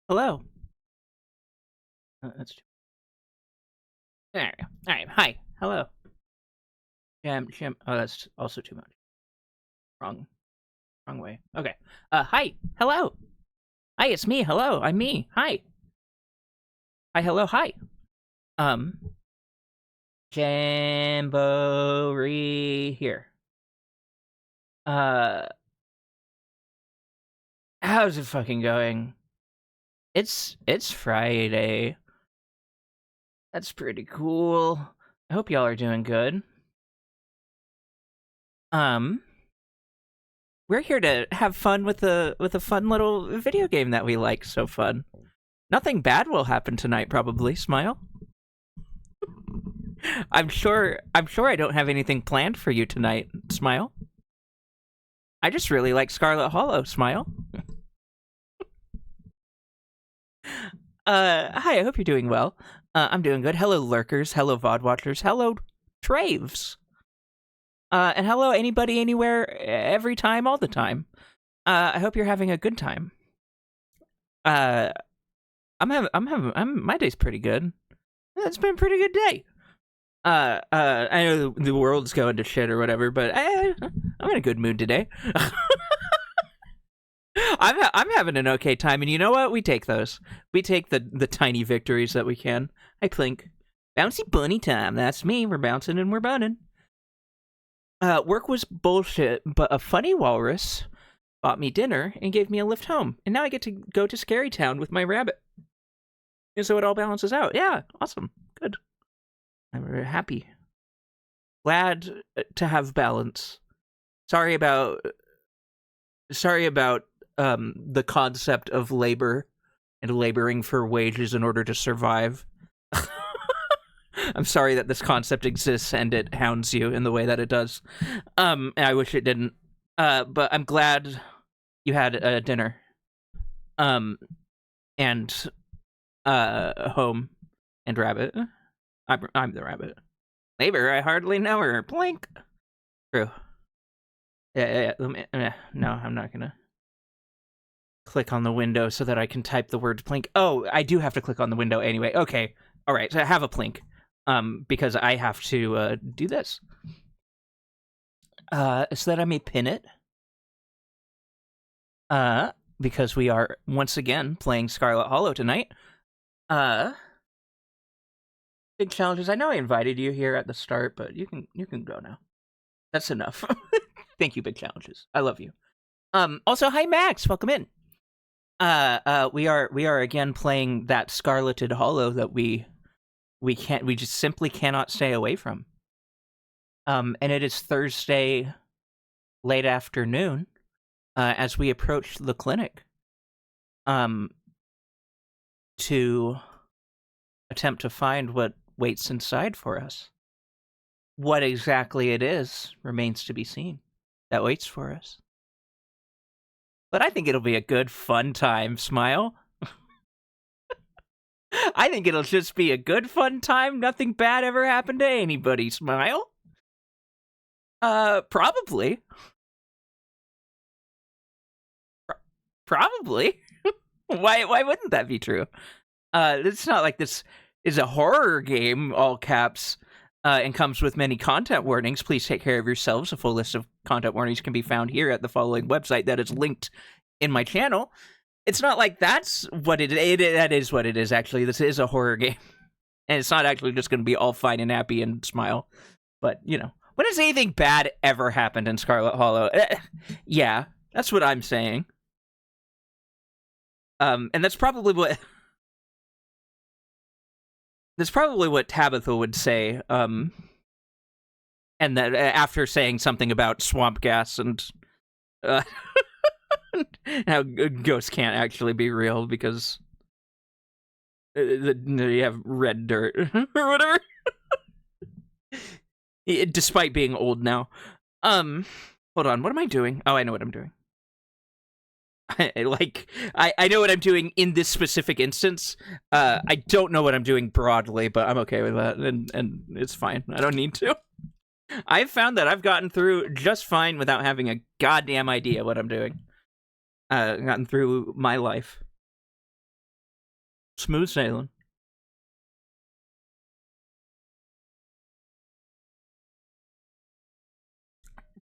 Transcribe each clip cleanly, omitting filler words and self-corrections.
Hello. That's there. All right. Hi. Hello. Jim. Oh, that's also too much. Wrong. Wrong way. Okay. Hi. Hello. Hi. It's me. Hello. I'm me. Hi. Hi. Hello. Hi. Um. Jamboree here. Uh. How's it fucking going? It's Friday. That's pretty cool. I hope y'all are doing good. Um. We're here to have fun with a fun little video game that we like. So fun. Nothing bad will happen tonight, probably. Smile. I'm sure I don't have anything planned for you tonight. Smile. I just really like Scarlet Hollow. Smile. Hi, I hope you're doing well. I'm doing good. Hello, lurkers. Hello, VOD watchers. Hello, Traves. And hello, anybody, anywhere, every time, all the time. I hope you're having a good time. My day's pretty good. It's been a pretty good day. I know the world's going to shit or whatever, but I'm in a good mood today. I'm having an okay time, and you know what? We take those. We take the tiny victories that we can. I clink. Bouncy bunny time. That's me. We're bouncing and we're bunning. Work was bullshit, but a funny walrus bought me dinner and gave me a lift home, and now I get to go to Scary Town with my rabbit. And so it all balances out. Yeah, awesome. Good. I'm very happy. Glad to have balance. Sorry about the concept of labor and laboring for wages in order to survive. I'm sorry that this concept exists and it hounds you in the way that it does. I wish it didn't. But I'm glad you had a dinner. And home and rabbit. I'm the rabbit. Labor, I hardly know her. Blink. True. Yeah. No, I'm not gonna click on the window so that I can type the word plink. Oh, I do have to click on the window anyway. Okay. All right. So I have a plink. Because I have to do this. So that I may pin it. Because we are once again playing Scarlet Hollow tonight. Big challenges. I know I invited you here at the start, but you can go now. That's enough. Thank you, big challenges. I love you. Also, hi Max, welcome in. We are again playing that Scarleted Hollow that we just simply cannot stay away from. And it is Thursday late afternoon, as we approach the clinic. To attempt to find what waits inside for us. What exactly it is remains to be seen. That waits for us. But I think it'll be a good, fun time, Smile. I think it'll just be a good, fun time. Nothing bad ever happened to anybody, Smile. Probably. Probably. Why wouldn't that be true? It's not like this is a horror game, all caps, and comes with many content warnings. Please take care of yourselves. A full list of content warnings can be found here at the following website that is linked in my channel. It's not like that's what that is what it is, actually. This is a horror game. And it's not actually just going to be all fine and happy and smile. But, you know, when has anything bad ever happened in Scarlet Hollow? Yeah, that's what I'm saying. And that's probably what... That's probably what Tabitha would say, and that after saying something about swamp gas and how ghosts can't actually be real because you have red dirt or whatever. Despite being old now. Hold on, what am I doing? Oh, I know what I'm doing. I know what I'm doing in this specific instance. I don't know what I'm doing broadly, but I'm okay with that, and it's fine. I don't need to. I've found that I've gotten through just fine without having a goddamn idea what I'm doing. Gotten through my life. Smooth sailing.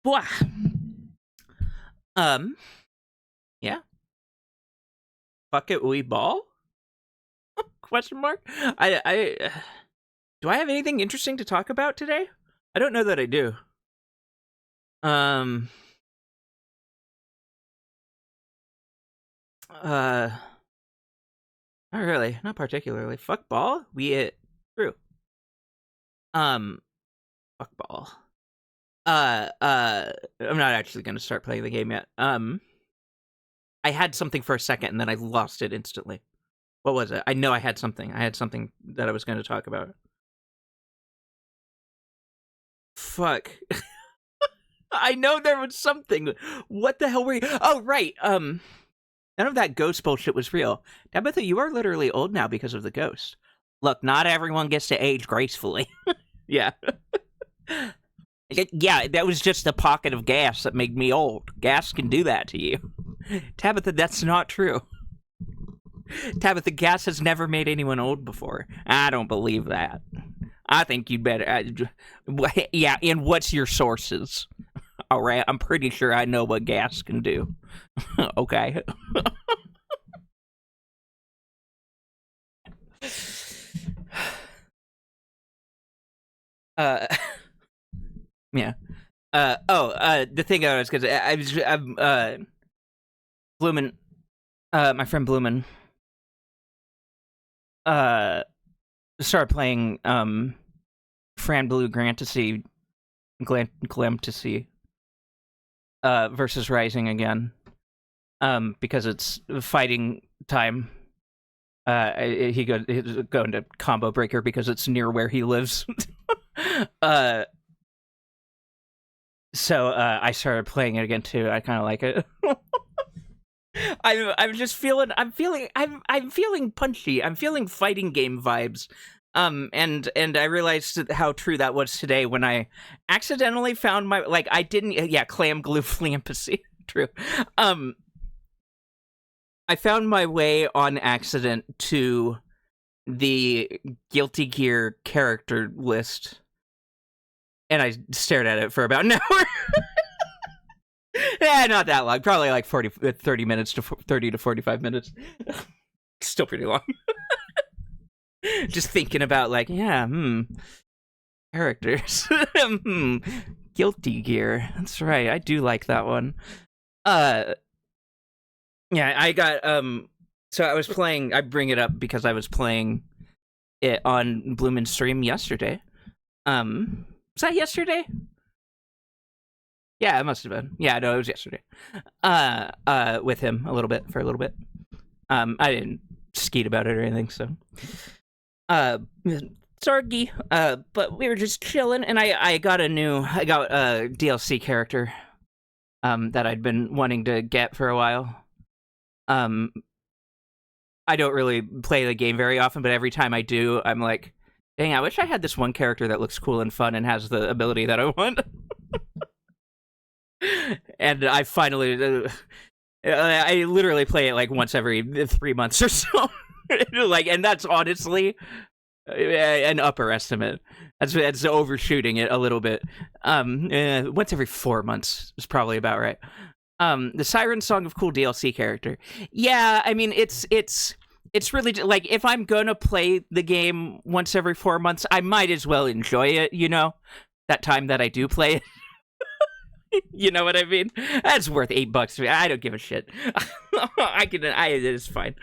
Boy. Yeah. Fuck it, we ball? Question mark? Do I have anything interesting to talk about today? I don't know that I do. Not really. Not particularly. Fuck ball? True. Fuck ball. I'm not actually gonna start playing the game yet. I had something for a second and then I lost it instantly. What was it? I know I had something. I had something that I was going to talk about. Fuck. I know there was something. What the hell were you? Oh, right. None of that ghost bullshit was real. Tabitha, you are literally old now because of the ghost. Look, not everyone gets to age gracefully. Yeah. Yeah, that was just a pocket of gas that made me old. Gas can do that to you. Tabitha, that's not true. Tabitha, gas has never made anyone old before. I don't believe that. I think you'd better... yeah, and what's your sources? All right, I'm pretty sure I know what gas can do. Okay. Yeah. The thing I was, because I'm Bloomin, my friend Bloomin, started playing Fran Blue Glantasy versus Rising again, because it's fighting time. He's going to Combo Breaker because it's near where he lives. So I started playing it again too. I kind of like it. I'm feeling punchy. I'm feeling fighting game vibes. And I realized how true that was today when I accidentally found my, like, I didn't, yeah, clam glue flampasy. True. I found my way on accident to the Guilty Gear character list, and I stared at it for about an hour. Yeah, not that long. Probably like 30 minutes to 30 to 45 minutes. Still pretty long. Just thinking about, like, yeah, characters. Guilty Gear. That's right. I do like that one. Yeah, I got, so I was playing, I bring it up because I was playing it on Bloomin' stream yesterday. Was that yesterday? Yeah, it must have been. Yeah, no, it was yesterday. With him for a little bit. I didn't skeet about it or anything, so. Sargi, but we were just chilling, and I got a DLC character, that I'd been wanting to get for a while. I don't really play the game very often, but every time I do, I'm like, dang, I wish I had this one character that looks cool and fun and has the ability that I want. And I finally, I literally play it like once every 3 months or so. Like, and that's honestly an upper estimate. That's overshooting it a little bit. Once every 4 months is probably about right. The Siren Song of Cool DLC character. Yeah, I mean, it's really, like, if I'm gonna play the game once every 4 months, I might as well enjoy it, you know? That time that I do play it. You know what I mean? That's worth $8 to me. I don't give a shit. It's fine.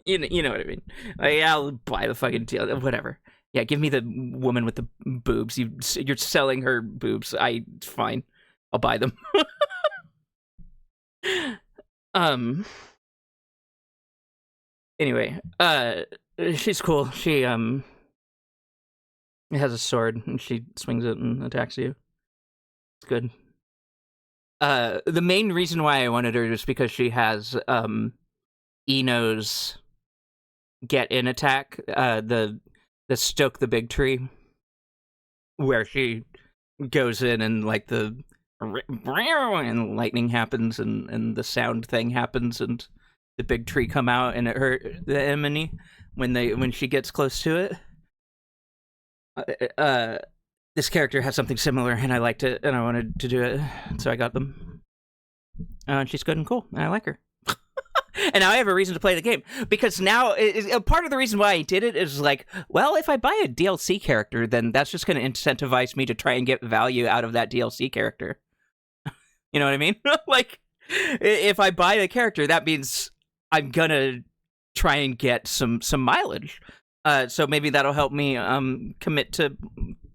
You know what I mean? Like, I'll buy the fucking deal, whatever. Yeah, give me the woman with the boobs. You're selling her boobs. It's fine. I'll buy them. Anyway, she's cool. She has a sword and she swings it and attacks you. It's good. The main reason why I wanted her is because she has Eno's get in attack, the stoke the big tree, where she goes in and, like, and lightning happens and the sound thing happens and the big tree come out and it hurt the enemy when she gets close to it. This character has something similar, and I liked it, and I wanted to do it, so I got them. And she's good and cool, and I like her. And now I have a reason to play the game, because now part of the reason why I did it is like, well, if I buy a DLC character, then that's just going to incentivize me to try and get value out of that DLC character. You know what I mean? Like, if I buy the character, that means I'm gonna try and get some mileage. So maybe that'll help me commit to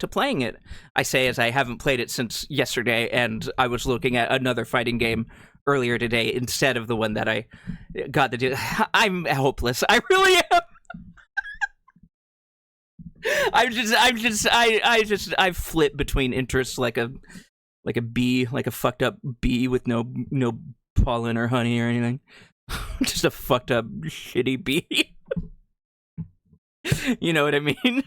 playing it. I say as I haven't played it since yesterday, and I was looking at another fighting game earlier today instead of the one that I got to do. I'm hopeless. I really am. I flip between interests like a bee, like a fucked up bee with no pollen or honey or anything. Just a fucked up shitty bee. You know what I mean?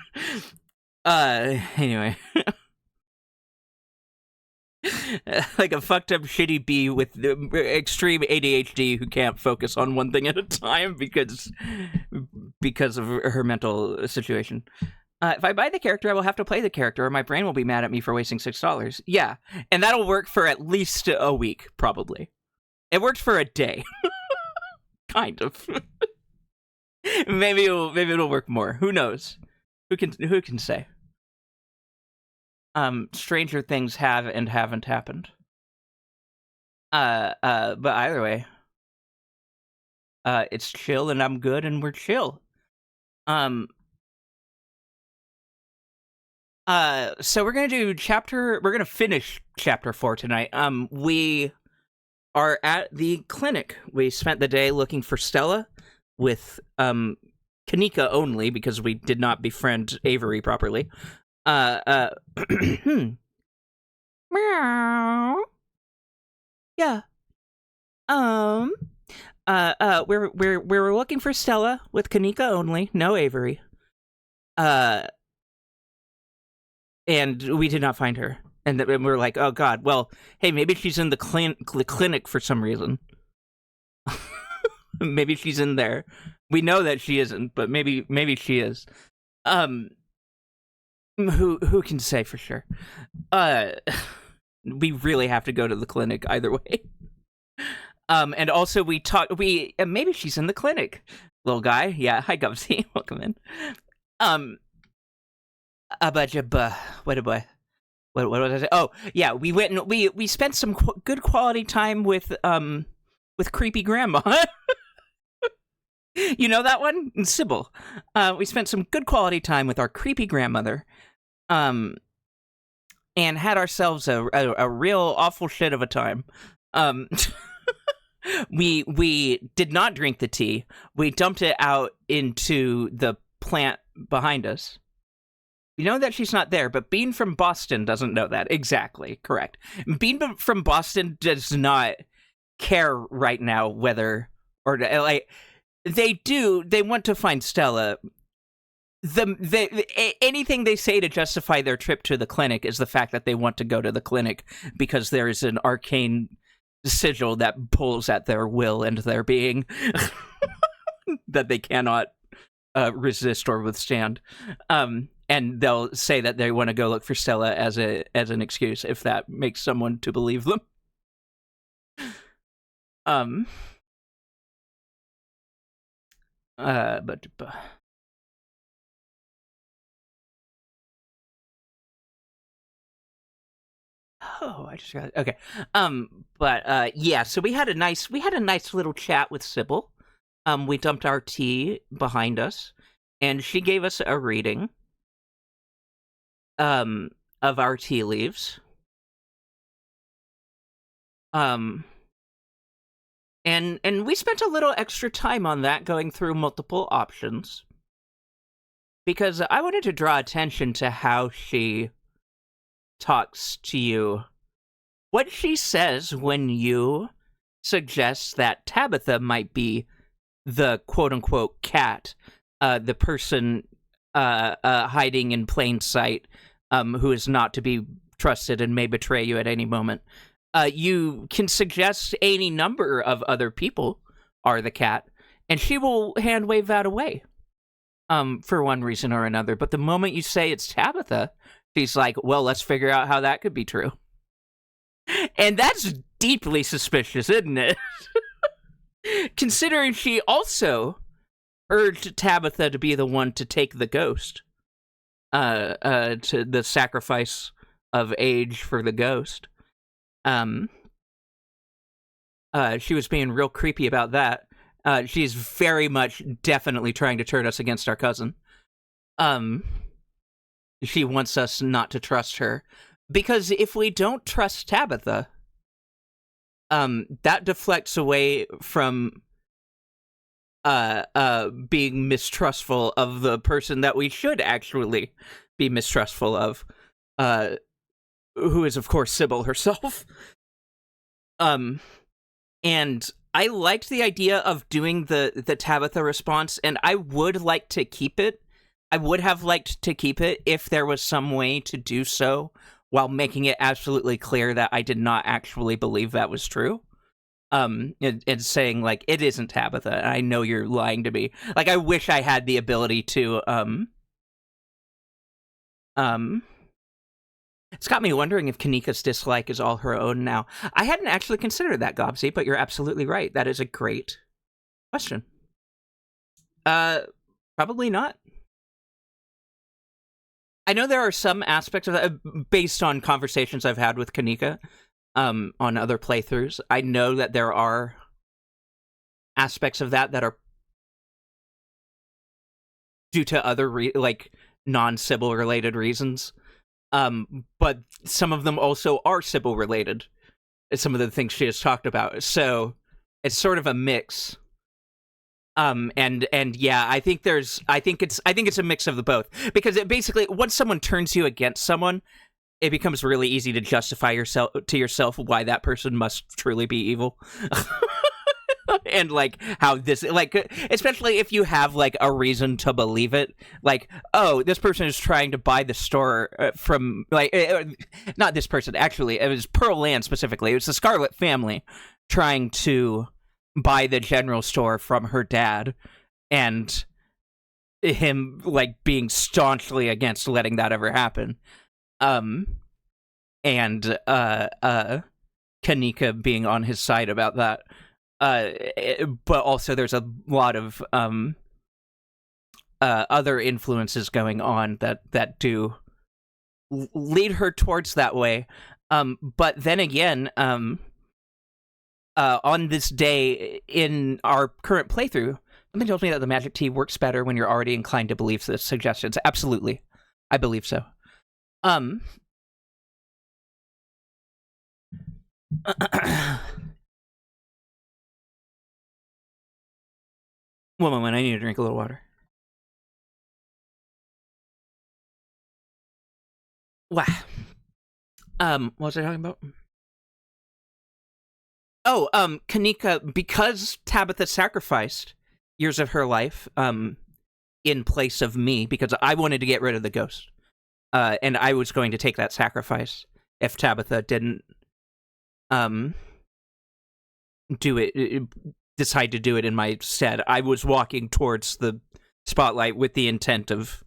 Anyway. Like a fucked up shitty bee with extreme ADHD who can't focus on one thing at a time because of her mental situation. If I buy the character, I will have to play the character, or my brain will be mad at me for wasting $6. Yeah, and that'll work for at least a week, probably. It worked for a day. Kind of. Maybe it'll work more. Who knows? Who can say? Stranger things have and haven't happened. But either way, it's chill and I'm good and we're chill. So we're gonna finish chapter 4 tonight. We are at the clinic. We spent the day looking for Stella with Kanika only because we did not befriend Avery properly. Meow. Yeah. We're looking for Stella with Kanika only, no Avery. And we did not find her. And we're like, oh god, well, hey, maybe she's in the clinic for some reason. Maybe she's in there. We know that she isn't, but maybe she is. Who can say for sure? We really have to go to the clinic either way. And also maybe she's in the clinic. Little guy. Yeah, hi Gubsy. Welcome in. What was I say? Oh, yeah, we went and we spent some good quality time with creepy grandma. You know that one? Sybil. We spent some good quality time with our creepy grandmother. And had ourselves a real awful shit of a time. We did not drink the tea. We dumped it out into the plant behind us. We know that she's not there, but Bean from Boston doesn't know that. Exactly, correct. Bean from Boston does not care right now whether or like they do. They want to find Stella. Anything they say to justify their trip to the clinic is the fact that they want to go to the clinic because there is an arcane sigil that pulls at their will and their being that they cannot resist or withstand. And they'll say that they want to go look for Stella as an excuse if that makes someone to believe them. But oh, I just got it. Okay. Yeah, so we had a nice little chat with Sybil. We dumped our tea behind us, and she gave us a reading of our tea leaves. And we spent a little extra time on that, going through multiple options, because I wanted to draw attention to how she talks to you. What she says when you suggest that Tabitha might be the quote-unquote cat, the person hiding in plain sight, who is not to be trusted and may betray you at any moment. You can suggest any number of other people are the cat, and she will hand wave that away, for one reason or another. But the moment you say it's Tabitha, she's like, well, let's figure out how that could be true. And that's deeply suspicious, isn't it? Considering she also urged Tabitha to be the one to take the ghost, to the sacrifice of age for the ghost. She was being real creepy about that. She's very much definitely trying to turn us against our cousin. She wants us not to trust her. Because if we don't trust Tabitha, that deflects away from being mistrustful of the person that we should actually be mistrustful of, who is, of course, Sybil herself. And I liked the idea of doing the Tabitha response, and I would like to keep it. I would have liked to keep it if there was some way to do so while making it absolutely clear that I did not actually believe that was true. And saying, like, it isn't Tabitha, I know you're lying to me. Like, I wish I had the ability to, It's got me wondering if Kanika's dislike is all her own now. I hadn't actually considered that, Gobsy, but you're absolutely right. That is a great question. Probably not. I know there are some aspects of that, based on conversations I've had with Kanika, on other playthroughs. I know that there are aspects of that are due to other, non-Sybil related reasons. But some of them also are Sybil related. Some of the things she has talked about. So it's sort of a mix. And yeah, I think it's a mix of the both, because it basically, once someone turns you against someone, it becomes really easy to justify yourself why that person must truly be evil. And like how this, like, especially if you have like a reason to believe it, like, oh, this person is trying to buy the store from, like, not this person, actually, it was Pearl Land specifically. It was the Scarlet family trying to buy the general store from her dad, and him like being staunchly against letting that ever happen. And Kanika being on his side about that. But also there's a lot of other influences going on that do lead her towards that way. But then again, on this day in our current playthrough, something tells me that the magic tea works better when you're already inclined to believe the suggestions. Absolutely. I believe so. One moment, I need to drink a little water. Wow. What was I talking about? Oh, Kanika, because Tabitha sacrificed years of her life, in place of me, because I wanted to get rid of the ghost. And I was going to take that sacrifice if Tabitha didn't, decide to do it in my stead. I was walking towards the spotlight with the intent of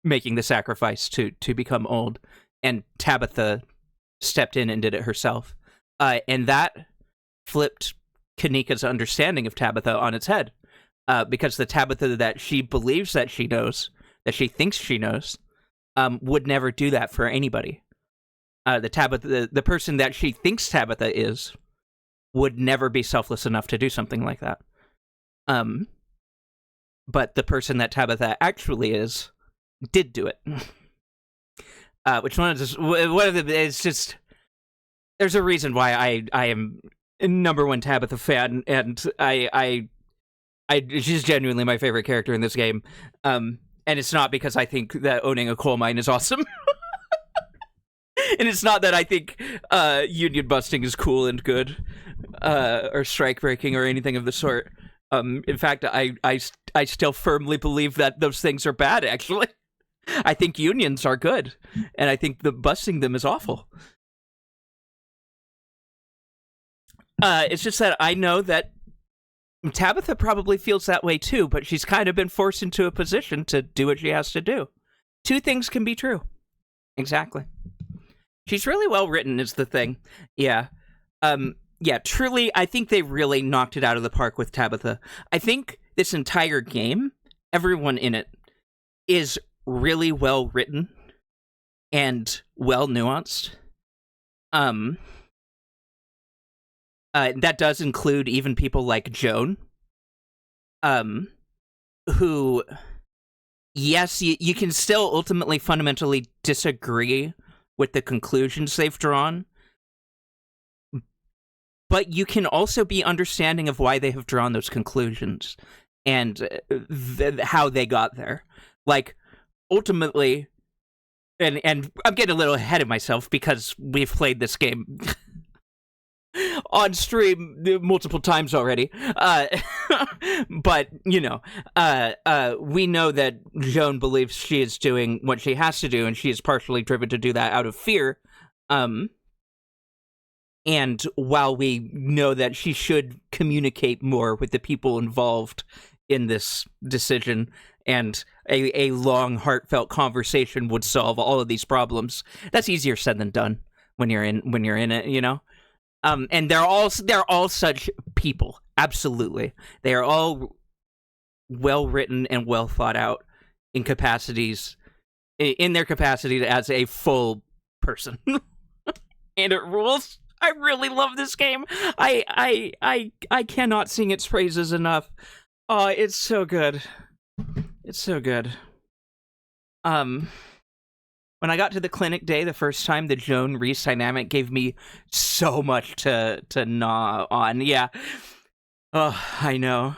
making the sacrifice to become old, and Tabitha stepped in and did it herself. And that flipped Kanika's understanding of Tabitha on its head, because the Tabitha that she believes that she knows, that she thinks she knows, would never do that for anybody. The person that she thinks Tabitha is would never be selfless enough to do something like that. But the person that Tabitha actually is did do it. Which one is it's just, there's a reason why I am #1 Tabitha fan, and she's genuinely my favorite character in this game. And it's not because I think that owning a coal mine is awesome. And it's not that I think union busting is cool and good, or strike breaking or anything of the sort. In fact, I still firmly believe that those things are bad, actually. I think unions are good, and I think the busting them is awful. It's just that I know that Tabitha probably feels that way too, but she's kind of been forced into a position to do what she has to do. Two things can be true. Exactly. She's really well written is the thing. Yeah. Yeah, truly, I think they really knocked it out of the park with Tabitha. I think this entire game, everyone in it, is really well written and well nuanced. That does include even people like Joan, who, yes, you can still ultimately fundamentally disagree with the conclusions they've drawn, but you can also be understanding of why they have drawn those conclusions and how they got there. Like, ultimately, and I'm getting a little ahead of myself because we've played this game on stream multiple times already. But, you know, we know that Joan believes she is doing what she has to do, and she is partially driven to do that out of fear. And while we know that she should communicate more with the people involved in this decision, and a long, heartfelt conversation would solve all of these problems, that's easier said than done when you're in it, you know? And they're all such people. Absolutely. They are all well written and well thought out in their capacity as a full person. And it rules. I really love this game. I cannot sing its praises enough. Oh, it's so good. It's so good. When I got to the clinic day the first time, the Joan Reese dynamic gave me so much to gnaw on. Yeah. Oh, I know.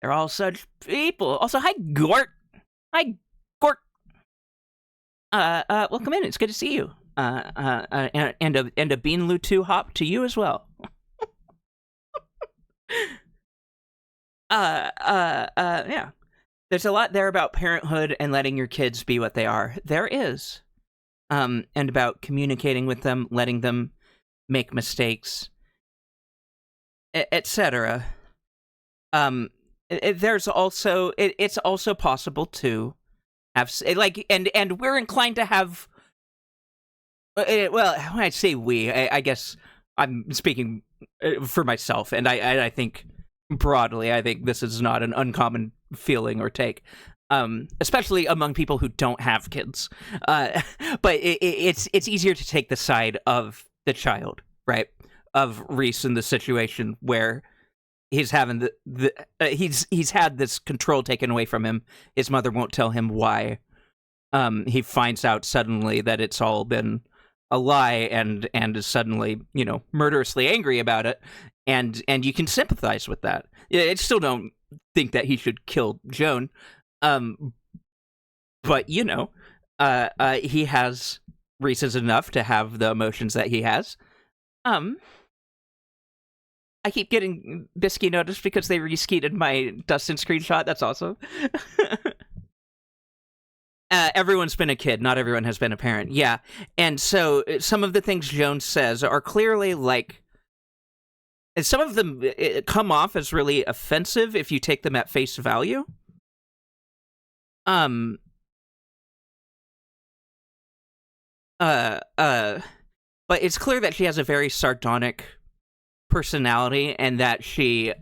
They're all such people. Also, hi, Gort. Hi, Gort. Well, come in. It's good to see you. And a Bean Lu 2 hop to you as well. Yeah. There's a lot there about parenthood and letting your kids be what they are. There is. And about communicating with them, letting them make mistakes, etc. There's also it's also possible to have and we're inclined to have. Well, when I say we, I guess I'm speaking for myself, and I think broadly, I think this is not an uncommon feeling or take, especially among people who don't have kids. But it's easier to take the side of the child, right? Of Reese in the situation where he's having he's had this control taken away from him. His mother won't tell him why. He finds out suddenly that it's all been a lie, and is suddenly, you know, murderously angry about it, and you can sympathize with that. I still don't think that he should kill Joan, but you know, he has reasons enough to have the emotions that he has. I keep getting Bisky noticed because they reskeeted my Dustin screenshot. That's awesome. Everyone's been a kid. Not everyone has been a parent. Yeah. And so some of the things Joan says are clearly like, and some of them come off as really offensive if you take them at face value. But it's clear that she has a very sardonic personality, and that she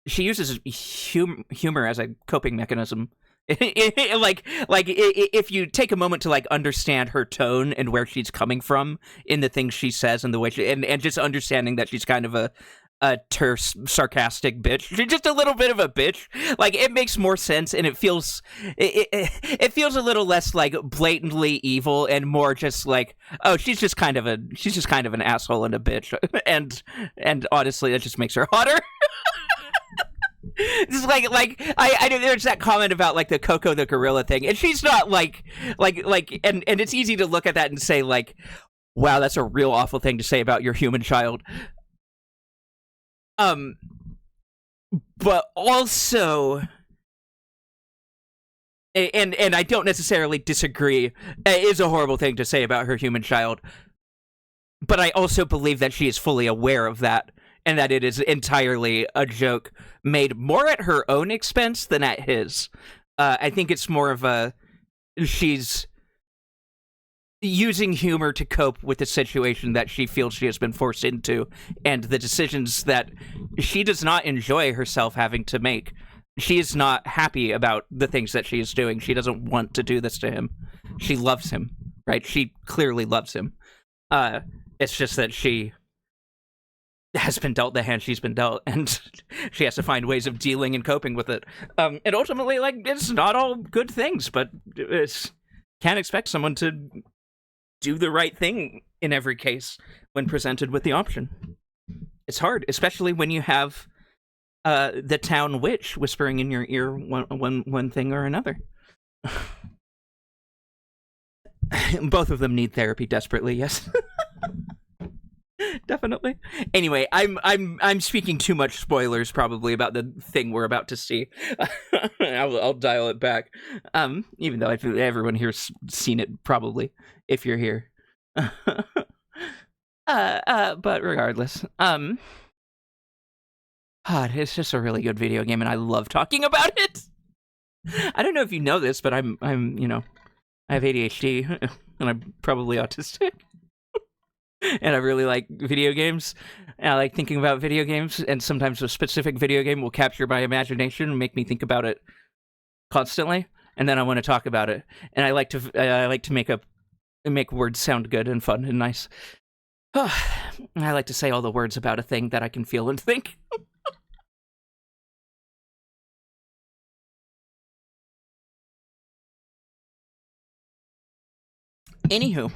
uses humor as a coping mechanism. like if you take a moment to like understand her tone and where she's coming from in the things she says and the way she and just understanding that she's kind of a terse, sarcastic bitch. She's just a little bit of a bitch. Like, it makes more sense, and it feels a little less like blatantly evil and more just like, oh, she's just kind of an asshole and a bitch. and honestly, that just makes her hotter. It's like I know there's that comment about like the Coco the gorilla thing, and she's not like and it's easy to look at that and say like, wow, that's a real awful thing to say about your human child. But also, and I don't necessarily disagree, it is a horrible thing to say about her human child. But I also believe that she is fully aware of that, and that it is entirely a joke made more at her own expense than at his. I think it's more of a she's using humor to cope with the situation that she feels she has been forced into and the decisions that she does not enjoy herself having to make. She is not happy about the things that she is doing. She doesn't want to do this to him. She loves him, right? She clearly loves him. It's just that she has been dealt the hand she's been dealt, and she has to find ways of dealing and coping with it. And ultimately, like, it's not all good things, but it's can't expect someone to do the right thing in every case when presented with the option. It's hard, especially when you have the town witch whispering in your ear one thing or another. Both of them need therapy desperately, yes. Definitely. Anyway, I'm speaking too much spoilers probably about the thing we're about to see. I'll dial it back. Even though I feel everyone here's seen it probably if you're here. But regardless, it's just a really good video game, and I love talking about it. I don't know if you know this, but I'm I have ADHD, and I'm probably autistic. And I really like video games. And I like thinking about video games, and sometimes a specific video game will capture my imagination and make me think about it constantly, and then I want to talk about it. And I like to make words sound good and fun and nice. I like to say all the words about a thing that I can feel and think. Anywho,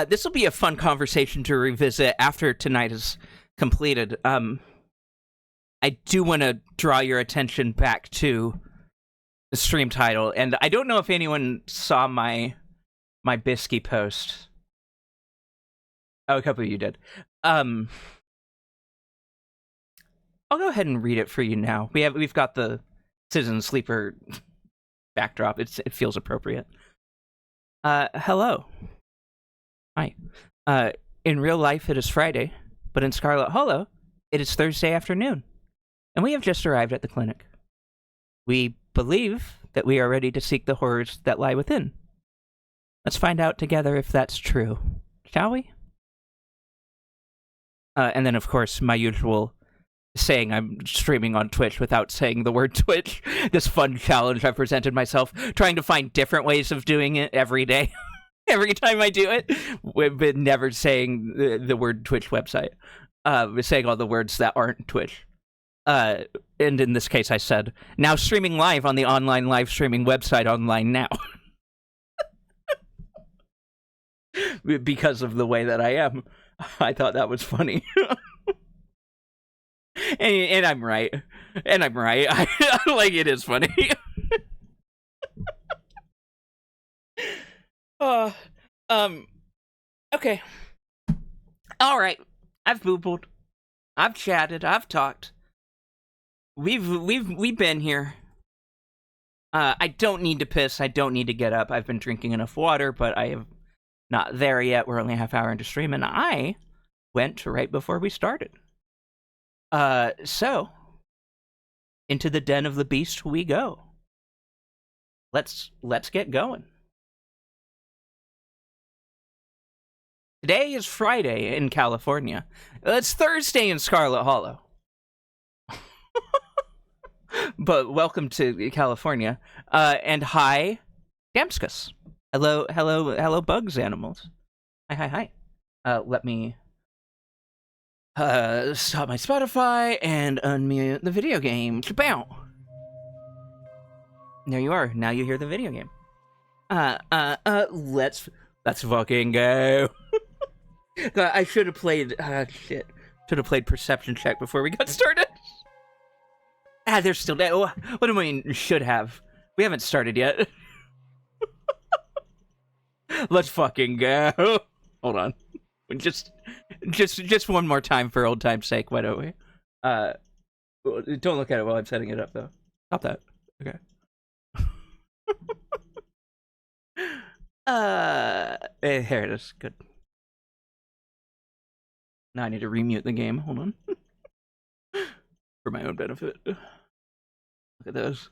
this will be a fun conversation to revisit after tonight is completed. I do want to draw your attention back to the stream title, and I don't know if anyone saw my Bisky post. Oh, a couple of you did. I'll go ahead and read it for you now. We've got the Citizen Sleeper backdrop. It feels appropriate. Hello. Hi. In real life, it is Friday, but in Scarlet Hollow, it is Thursday afternoon, and we have just arrived at the clinic. We believe that we are ready to seek the horrors that lie within. Let's find out together if that's true, shall we? And then, of course, my usual saying I'm streaming on Twitch without saying the word Twitch. This fun challenge I presented myself, trying to find different ways of doing it every day. Every time I do it, but never saying the word Twitch website. Saying all the words that aren't Twitch. And in this case, I said, now streaming live on the online live streaming website online now. Because of the way that I am. I thought that was funny. and I'm right. And I'm right. Like, it is funny. Okay. All right. I've boobled. I've chatted. I've talked. We've been here. I don't need to piss. I don't need to get up. I've been drinking enough water, but I have not there yet. We're only a half hour into stream, and I went right before we started. So into the den of the beast we go. Let's get going. Today is Friday in California. It's Thursday in Scarlet Hollow. But welcome to California. And hi, Damskus. Hello, bugs, animals. Hi. Let me stop my Spotify and unmute the video game. Chabow. There you are. Now you hear the video game. Let's fucking go. I should have played. Shit. Should have played Perception Check before we got started. There's still. What do I mean? Should have. We haven't started yet. Let's fucking go. Hold on. Just one more time for old time's sake. Why don't we? Don't look at it while I'm setting it up, though. Stop that. Okay. Here it is. Good. Now I need to remute the game. Hold on. For my own benefit. Look at those.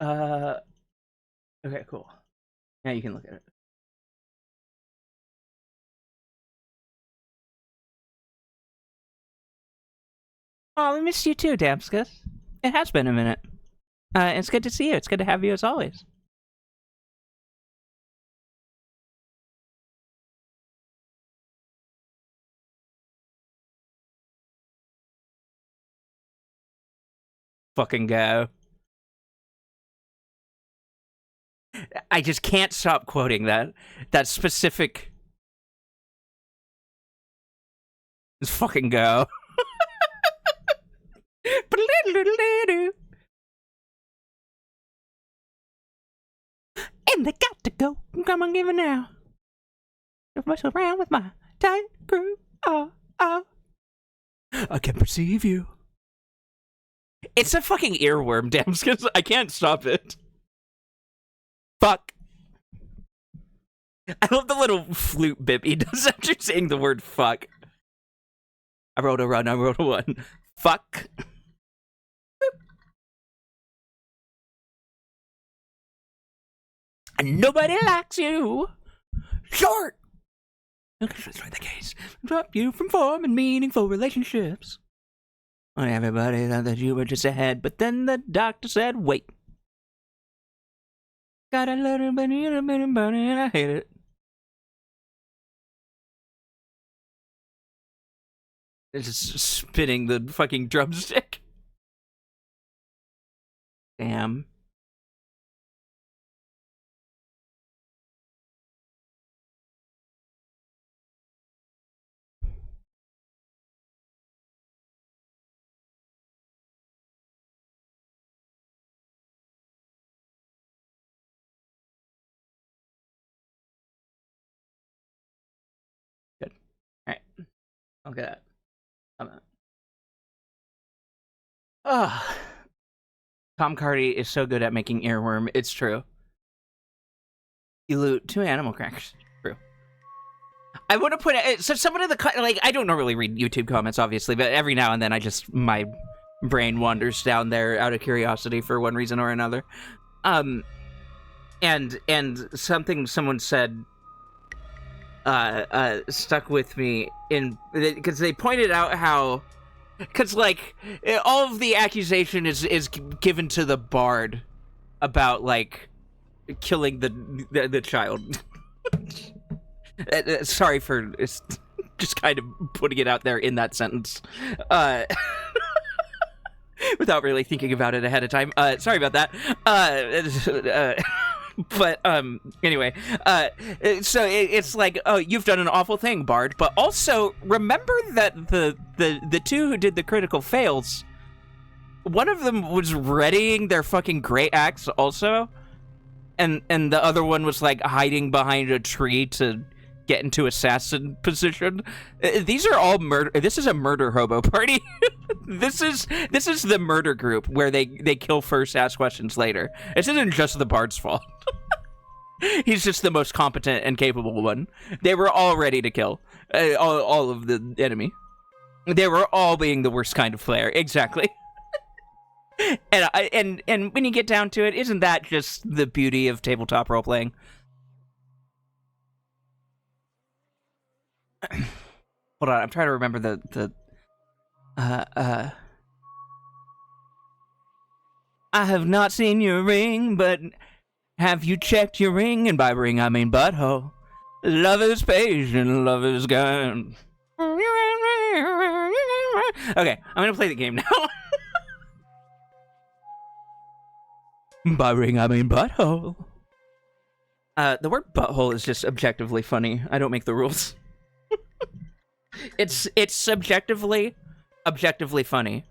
Okay, cool. Now you can look at it. Oh, I missed you too, Damskus. It has been a minute. It's good to see you. It's good to have you as always. Fucking go. I just can't stop quoting that specific. Let's fucking go. And they got to go. Come on, give it now. Don't mess around with my tight crew. Oh, oh. I can perceive you. It's a fucking earworm, Damskus. I can't stop it. Fuck. I love the little flute bip he does after saying the word fuck. I rolled a run, I rolled a one. Fuck. And nobody likes you. Short. That's right, the case. Drop you from forming meaningful relationships. Well, everybody thought that you were just ahead, but then the doctor said, wait. Got a little bit burning, and I hate it. It's just spinning the fucking drumstick. Damn. Good. Alright. Okay. I'm out. Oh. Tom Cardy is so good at making earworm. It's true. You loot 2 animal crackers. True. I want to put it. So someone in the like, I don't normally read YouTube comments, obviously, but every now and then my brain wanders down there out of curiosity for one reason or another. And something someone said stuck with me because they pointed out how. Because, like, all of the accusation is given to the bard about, like, killing the child. Sorry for just kind of putting it out there in that sentence. Without really thinking about it ahead of time. Sorry about that. But anyway, so it's like, oh, you've done an awful thing, Bard. But also remember that the 2 who did the critical fails, one of them was readying their fucking great axe also, and the other one was like hiding behind a tree to get into assassin position. These are all murder. This is a murder hobo party. This is the murder group where they kill first, ask questions later. This isn't just the Bard's fault. He's just the most competent and capable one. They were all ready to kill all of the enemy. They were all being the worst kind of player. Exactly. And when you get down to it, isn't that just the beauty of tabletop role playing? Hold on, I'm trying to remember the I have not seen your ring, but have you checked your ring? And by ring, I mean butthole. Love is patient, love is gone. Okay, I'm gonna play the game now. By ring, I mean butthole. The word butthole is just objectively funny. I don't make the rules. It's objectively funny.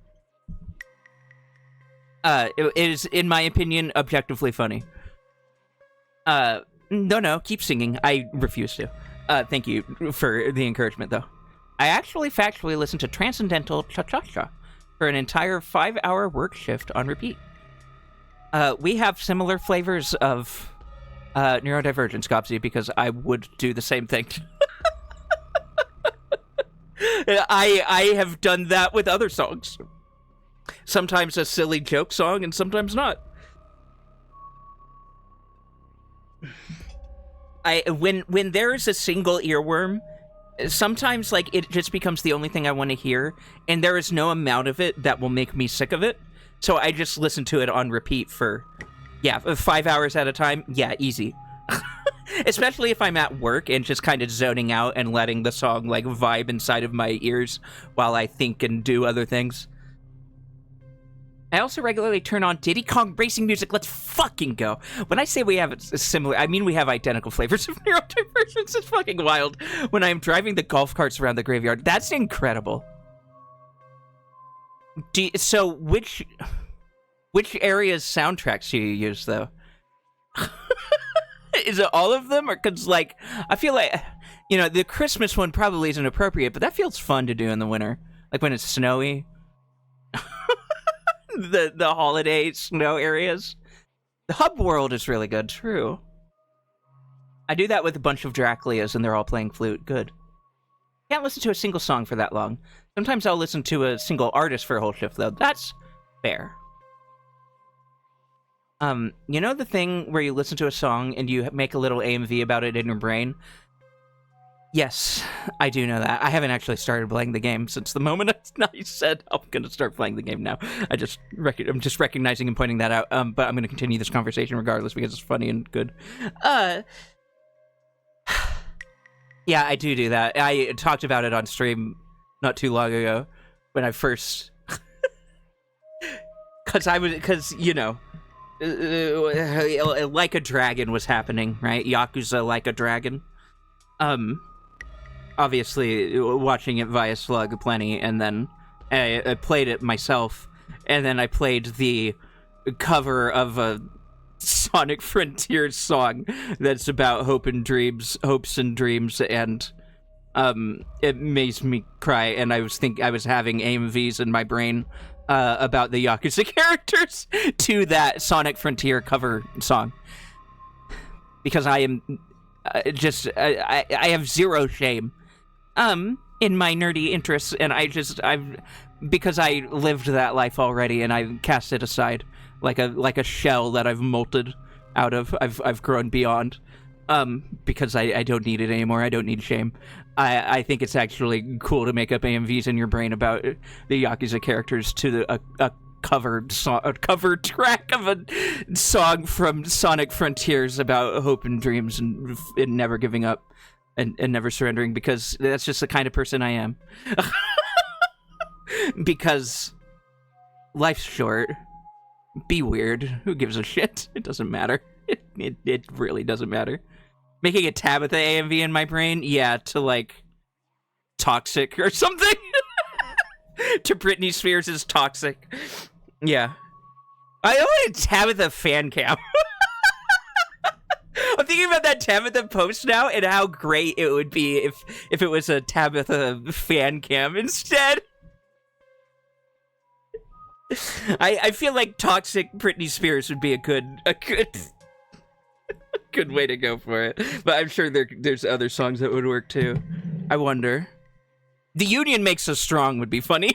It is, in my opinion, objectively funny. No, keep singing. I refuse to. Thank you for the encouragement, though. I actually factually listened to Transcendental Cha-Cha-Cha for an entire 5-hour work shift on repeat. We have similar flavors of neurodivergence, Gopsy, because I would do the same thing. I have done that with other songs. Sometimes a silly joke song, and sometimes not. When there is a single earworm, sometimes like it just becomes the only thing I want to hear, and there is no amount of it that will make me sick of it. So I just listen to it on repeat for 5 hours at a time. Yeah, easy. Especially if I'm at work and just kind of zoning out and letting the song like vibe inside of my ears while I think and do other things. I also regularly turn on Diddy Kong racing music. Let's fucking go. When I say we have similar, I mean we have identical flavors of neurodivergence. It's fucking wild. When I'm driving the golf carts around the graveyard, that's incredible. So which area's soundtracks do you use, though? Is it all of them? Or, because, like, I feel like, the Christmas one probably isn't appropriate, but that feels fun to do in the winter. Like when it's snowy. the holiday snow areas. The hub world is really good, true. I do that with a bunch of Draclias, and they're all playing flute. Good. Can't listen to a single song for that long. Sometimes I'll listen to a single artist for a whole shift, though. That's fair. You know the thing where you listen to a song and you make a little AMV about it in your brain? Yes, I do know that. I haven't actually started playing the game since the moment I said I'm gonna start playing the game now. I'm just recognizing and pointing that out. But I'm gonna continue this conversation regardless because it's funny and good. Yeah, I do that. I talked about it on stream not too long ago when I first, because Like a Dragon was happening, right? Yakuza Like a Dragon. Obviously watching it via Slug plenty, and then I played it myself, and then I played the cover of a Sonic Frontiers song that's about hopes and dreams, and it makes me cry, and I was having AMVs in my brain about the Yakuza characters to that Sonic Frontier cover song, because I am I have zero shame in my nerdy interests, and because I lived that life already, and I cast it aside like a shell that I've molted out of. I've grown beyond, because I don't need it anymore. I don't need shame. I think it's actually cool to make up AMVs in your brain about the Yakuza characters to a cover track of a song from Sonic Frontiers about hope and dreams and never giving up and never surrendering, because that's just the kind of person I am. Because life's short. Be weird. Who gives a shit? It doesn't matter. It really doesn't matter. Making a Tabitha AMV in my brain? Yeah, to like Toxic or something. To Britney Spears' Toxic. Yeah. I want a Tabitha fan cam. I'm thinking about that Tabitha post now and how great it would be if it was a Tabitha fan cam instead. I feel like Toxic Britney Spears would be a good good way to go for it. But I'm sure there's other songs that would work too. I wonder. The Union Makes Us Strong would be funny.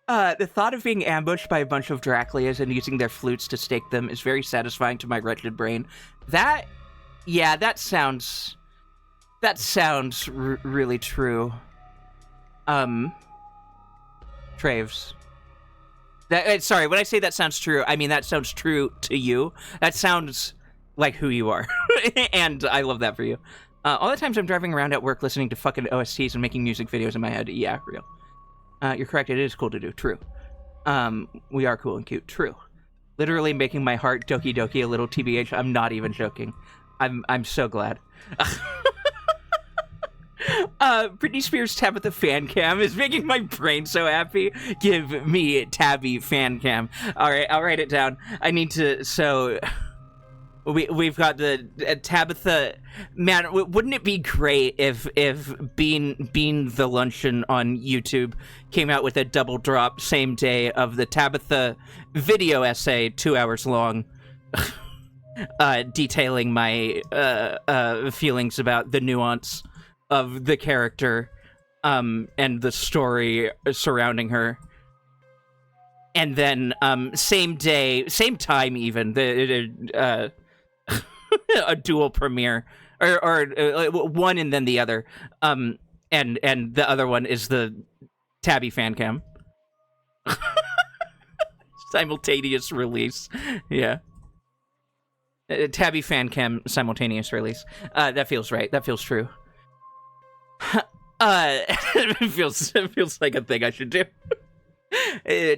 The thought of being ambushed by a bunch of Draclias and using their flutes to stake them is very satisfying to my wretched brain. That sounds really true. Traves. Sorry, when I say that sounds true, I mean that sounds true to you. That sounds like who you are. And I love that for you. All the times I'm driving around at work listening to fucking OSTs and making music videos in my head. Yeah, real. You're correct, it is cool to do. True. We are cool and cute. True. Literally making my heart doki doki a little TBH. I'm not even joking. I'm so glad. Britney Spears Tabitha fan cam is making my brain so happy. Give me Tabby fan cam. All right, I'll write it down. I need to. So we've got the Tabitha. Man, wouldn't it be great if Bean the Luncheon on YouTube came out with a double drop same day of the Tabitha video essay, 2 hours long, detailing my feelings about the nuance of the character and the story surrounding her. And then same day, same time even, a dual premiere, or one and then the other, and the other one is the Tabby fan cam. Simultaneous release. Yeah. Tabby fan cam simultaneous release. That feels right. That feels true. It feels like a thing I should do.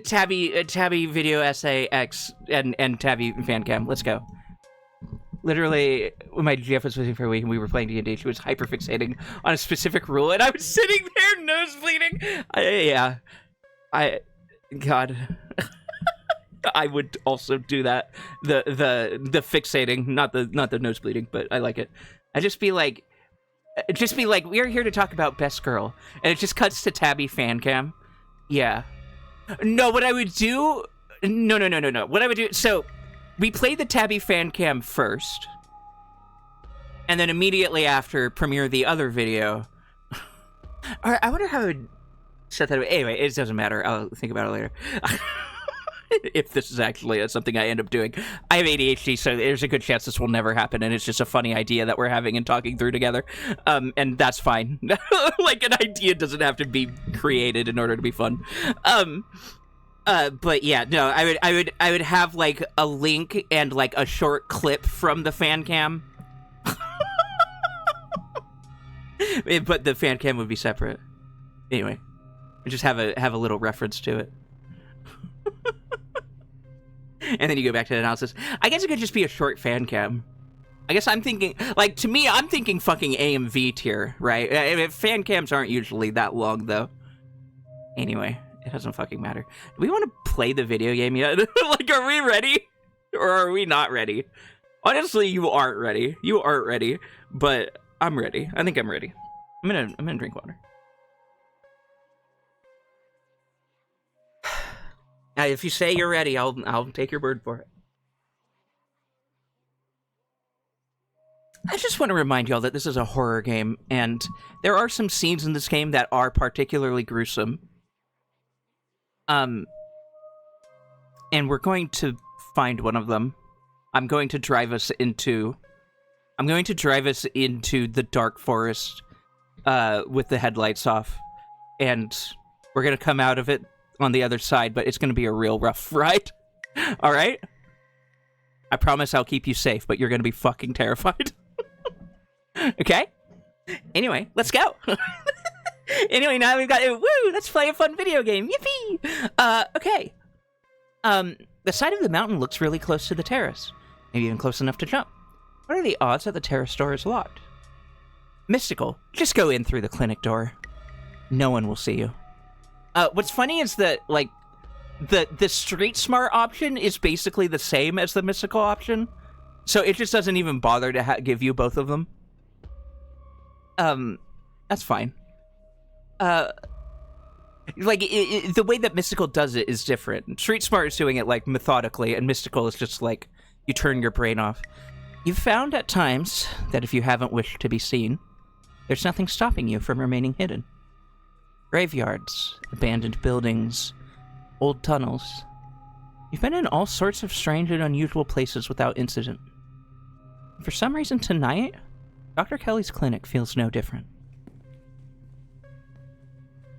Tabby video essay X and Tabby fan cam. Let's go. Literally, when my GF was visiting for a week and we were playing D&D, she was hyperfixating on a specific rule, and I was sitting there, nose bleeding. God. I would also do that. The fixating, not the nose bleeding, but I like it. I'd just be like, we're here to talk about Best Girl, and it just cuts to Tabby fan cam. Yeah. No, what I would do... No. What I would do... So, we played the Tabby fan cam first, and then immediately after, premiere the other video. Alright, I wonder how I would set that... Anyway, it doesn't matter. I'll think about it later. If this is actually something I end up doing. I have ADHD, so there's a good chance this will never happen, and it's just a funny idea that we're having and talking through together. And that's fine. Like, an idea doesn't have to be created in order to be fun. But yeah, no, I would have, like, a link and, like, a short clip from the fan cam. But the fan cam would be separate. Anyway, just have a little reference to it. And then you go back to the analysis. I guess it could just be a short fan cam. I guess I'm thinking, like, to me, I'm thinking fucking AMV tier, right? Fan cams aren't usually that long, though. Anyway, it doesn't fucking matter. Do we want to play the video game yet? Like, are we ready? Or are we not ready? Honestly, you aren't ready. You aren't ready. But I'm ready. I think I'm ready. I'm gonna drink water. Now, if you say you're ready, I'll take your word for it. I just want to remind y'all that this is a horror game, and there are some scenes in this game that are particularly gruesome. And we're going to find one of them. I'm going to drive us into the dark forest with the headlights off, and we're gonna come out of it on the other side, but it's gonna be a real rough ride. All right? I promise I'll keep you safe, but you're gonna be fucking terrified. Okay? Anyway, let's go. Anyway, now we've got woo, let's play a fun video game. Yippee! Okay. The side of the mountain looks really close to the terrace. Maybe even close enough to jump. What are the odds that the terrace door is locked? Mystical, just go in through the clinic door. No one will see you. What's funny is that, like, the street smart option is basically the same as the mystical option. So it just doesn't even bother to give you both of them. That's fine. Like, the way that mystical does it is different. Street smart is doing it, like, methodically, and mystical is just, like, you turn your brain off. You've found at times that if you haven't wished to be seen, there's nothing stopping you from remaining hidden. Graveyards, abandoned buildings, old tunnels. You've been in all sorts of strange and unusual places without incident. For some reason tonight, Dr. Kelly's clinic feels no different.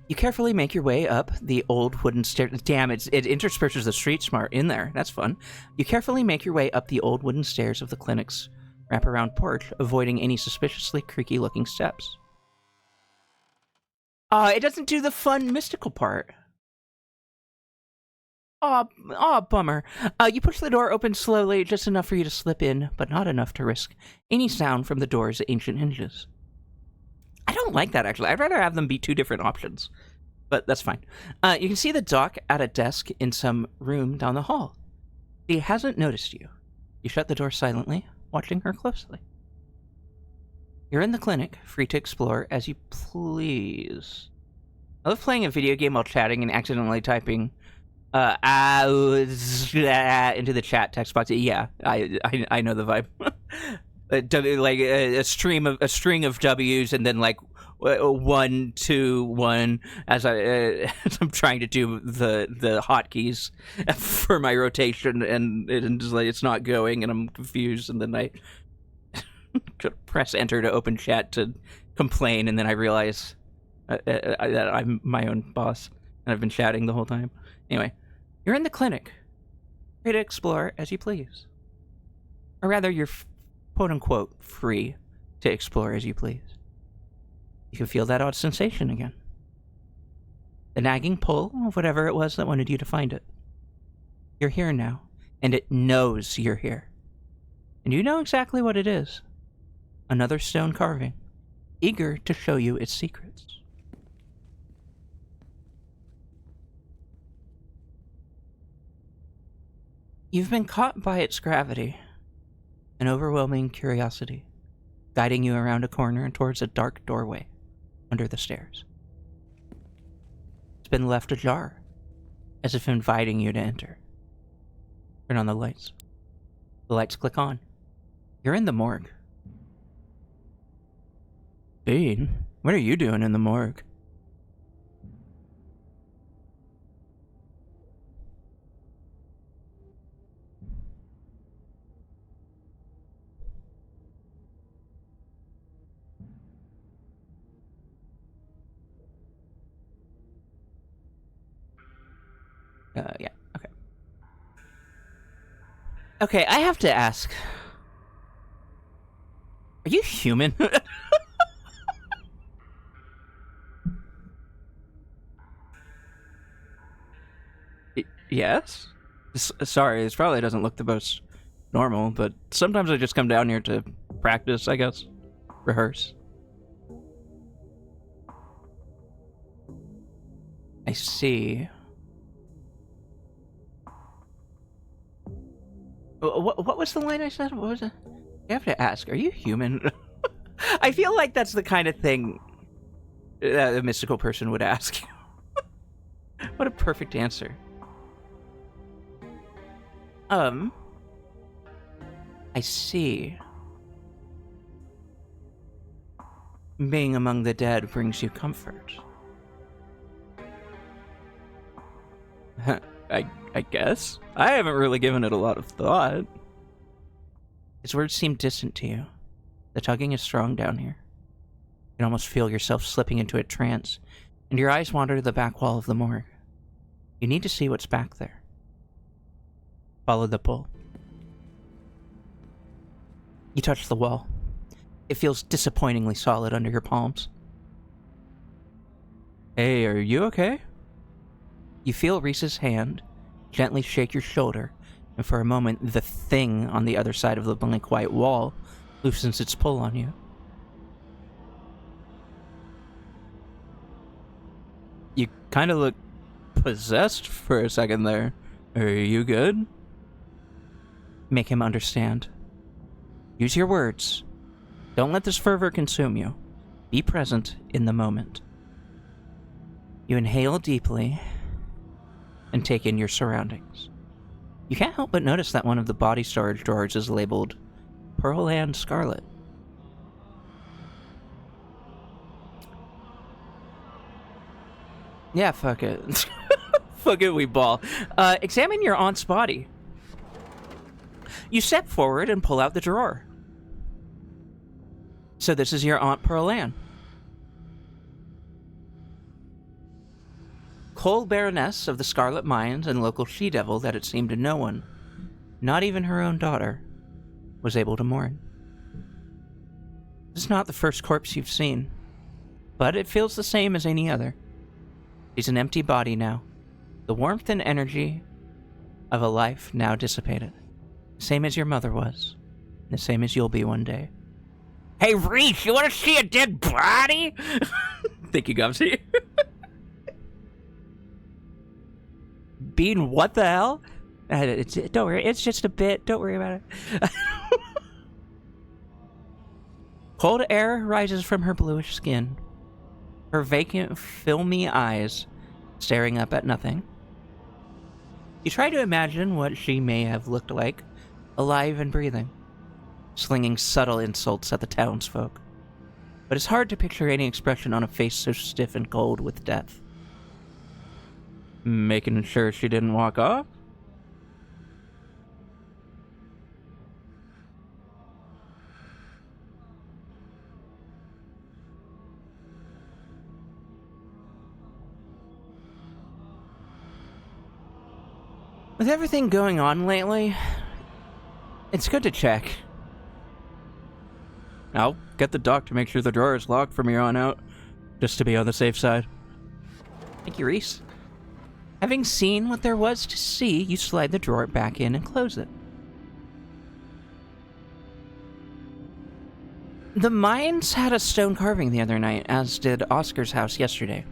You carefully make your way up the old wooden stairs. Damn, it intersperses the street smart in there. That's fun. You carefully make your way up the old wooden stairs of the clinic's wraparound porch, avoiding any suspiciously creaky-looking steps. It doesn't do the fun mystical part. Aw, bummer. You push the door open slowly, just enough for you to slip in, but not enough to risk any sound from the door's ancient hinges. I don't like that, actually. I'd rather have them be two different options, but that's fine. You can see the doc at a desk in some room down the hall. She hasn't noticed you. You shut the door silently, watching her closely. You're in the clinic, free to explore as you please. I love playing a video game while chatting and accidentally typing Into the chat text box. Yeah, I know the vibe. Like a string of W's, and then like 1, 2, 1 as as I'm trying to do the hotkeys for my rotation, and it's not going, and I'm confused, and then I press enter to open chat to complain, and then I realize that I'm my own boss, and I've been chatting the whole time. Anyway, you're in the clinic, free to explore as you please, or rather, you're quote unquote free to explore as you please. You can feel that odd sensation again. The nagging pull of whatever it was that wanted you to find it. You're here now, and it knows you're here. And you know exactly what it is. Another stone carving, eager to show you its secrets. You've been caught by its gravity, an overwhelming curiosity, guiding you around a corner and towards a dark doorway under the stairs. It's been left ajar, as if inviting you to enter. Turn on the lights. The lights click on. You're in the morgue. Bean, what are you doing in the morgue? Yeah, okay. Okay, I have to ask. Are you human? Yes? Sorry, this probably doesn't look the most normal, but sometimes I just come down here to practice, I guess. Rehearse. I see. What was the line I said? What was it? You have to ask, are you human? I feel like that's the kind of thing a mystical person would ask. What a perfect answer. I see. Being among the dead brings you comfort. I guess. I haven't really given it a lot of thought. His words seem distant to you. The tugging is strong down here. You can almost feel yourself slipping into a trance, and your eyes wander to the back wall of the morgue. You need to see what's back there. Follow the pull. You touch the wall. It feels disappointingly solid under your palms. Hey, are you okay? You feel Reese's hand gently shake your shoulder, and for a moment, the thing on the other side of the blank white wall loosens its pull on you. You kind of look possessed for a second there. Are you good? Make him understand. Use your words. Don't let this fervor consume you. Be present in the moment. You inhale deeply and take in your surroundings. You can't help but notice that one of the body storage drawers is labeled Pearl and Scarlet. Yeah, fuck it. Fuck it, we ball. Examine your aunt's body. You step forward and pull out the drawer. So this is your Aunt Pearl Ann. Cold Baroness of the Scarlet Mines and local she-devil that it seemed no one, not even her own daughter, was able to mourn. This is not the first corpse you've seen, but it feels the same as any other. She's an empty body now, the warmth and energy of a life now dissipated. The same as your mother was, the same as you'll be one day. Hey, Reese, you want to see a dead body? Thank you, Gumsy. Bean, what the hell? Don't worry, it's just a bit. Don't worry about it. Cold air rises from her bluish skin. Her vacant, filmy eyes staring up at nothing. You try to imagine what she may have looked like, alive and breathing, slinging subtle insults at the townsfolk. But it's hard to picture any expression on a face so stiff and cold with death. Making sure she didn't walk off? With everything going on lately, it's good to check. I'll get the doc to make sure the drawer is locked from here on out, just to be on the safe side. Thank you, Reese. Having seen what there was to see, you slide the drawer back in and close it. The mines had a stone carving the other night, as did Oscar's house yesterday.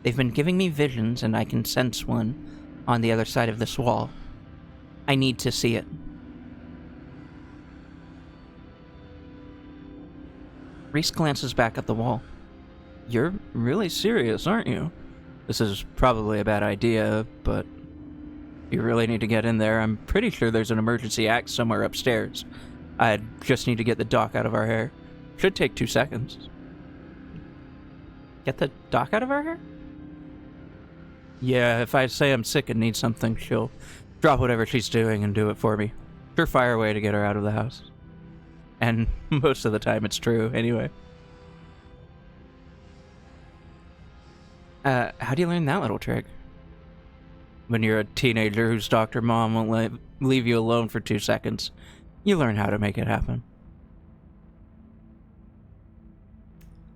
They've been giving me visions, and I can sense one on the other side of this wall. I need to see it. Reese glances back at the wall. You're really serious, aren't you? This is probably a bad idea, but you really need to get in there. I'm pretty sure there's an emergency axe somewhere upstairs. I just need to get the doc out of our hair. Should take 2 seconds. Get the doc out of our hair? Yeah, if I say I'm sick and need something, she'll drop whatever she's doing and do it for me. Surefire way to get her out of the house. And most of the time it's true, anyway. How do you learn that little trick? When you're a teenager whose doctor mom won't leave you alone for 2 seconds, you learn how to make it happen.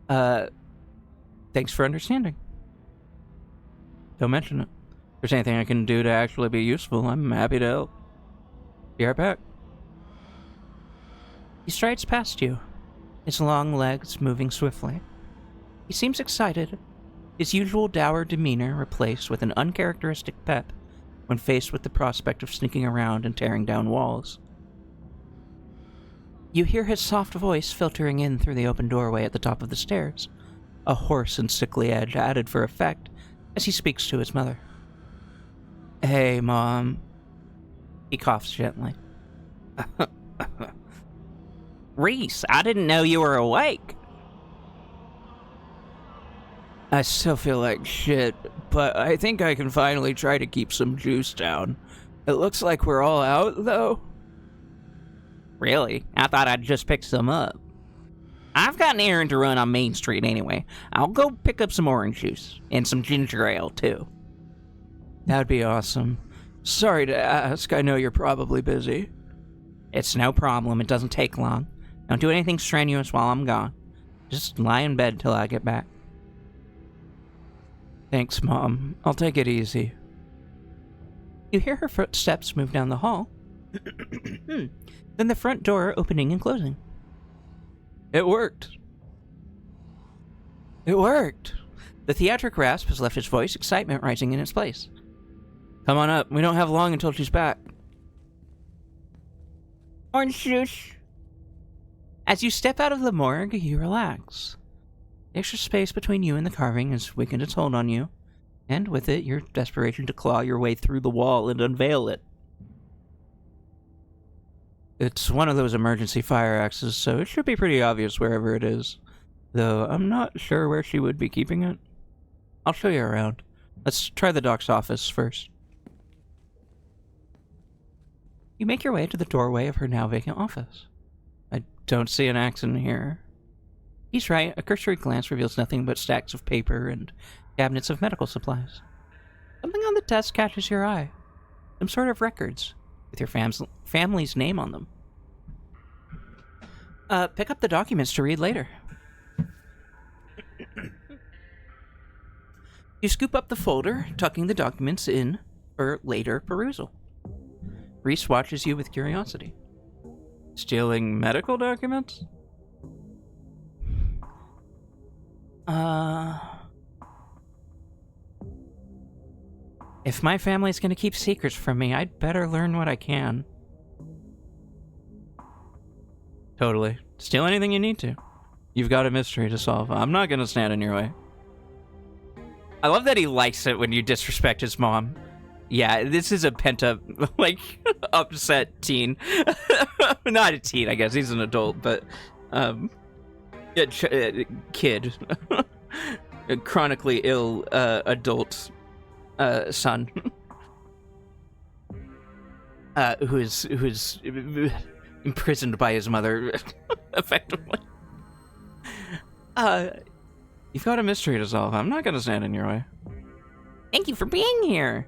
Thanks for understanding. Don't mention it. If there's anything I can do to actually be useful, I'm happy to help. Be right back. He strides past you, his long legs moving swiftly. He seems excited, his usual dour demeanor replaced with an uncharacteristic pep when faced with the prospect of sneaking around and tearing down walls. You hear his soft voice filtering in through the open doorway at the top of the stairs, a hoarse and sickly edge added for effect as he speaks to his mother. Hey, Mom. He coughs gently. Reese, I didn't know you were awake. I still feel like shit, but I think I can finally try to keep some juice down. It looks like we're all out, though. Really? I thought I'd just pick some up. I've got an errand to run on Main Street anyway. I'll go pick up some orange juice, and some ginger ale, too. That'd be awesome. Sorry to ask, I know you're probably busy. It's no problem, it doesn't take long. Don't do anything strenuous while I'm gone. Just lie in bed till I get back. Thanks, Mom. I'll take it easy. You hear her footsteps move down the hall. Then the front door opening and closing. It worked. It worked. The theatric rasp has left his voice, excitement rising in its place. Come on up. We don't have long until she's back. Orange juice. As you step out of the morgue, you relax. The extra space between you and the carving has weakened its hold on you, and with it, your desperation to claw your way through the wall and unveil it. It's one of those emergency fire axes, so it should be pretty obvious wherever it is. Though I'm not sure where she would be keeping it. I'll show you around. Let's try the doc's office first. You make your way to the doorway of her now vacant office. I don't see an axe in here. He's right. A cursory glance reveals nothing but stacks of paper and cabinets of medical supplies. Something on the desk catches your eye. Some sort of records with your family's name on them. Pick up the documents to read later. You scoop up the folder, tucking the documents in for later perusal. Reese watches you with curiosity. Stealing medical documents? If my family's gonna keep secrets from me, I'd better learn what I can. Totally. Steal anything you need to. You've got a mystery to solve. I'm not gonna stand in your way. I love that he likes it when you disrespect his mom. Yeah, this is a pent-up, like, upset teen. Not a teen, I guess. He's an adult, but, kid. A chronically ill, adult, son. Who is imprisoned by his mother, effectively. You've got a mystery to solve. I'm not gonna stand in your way. Thank you for being here.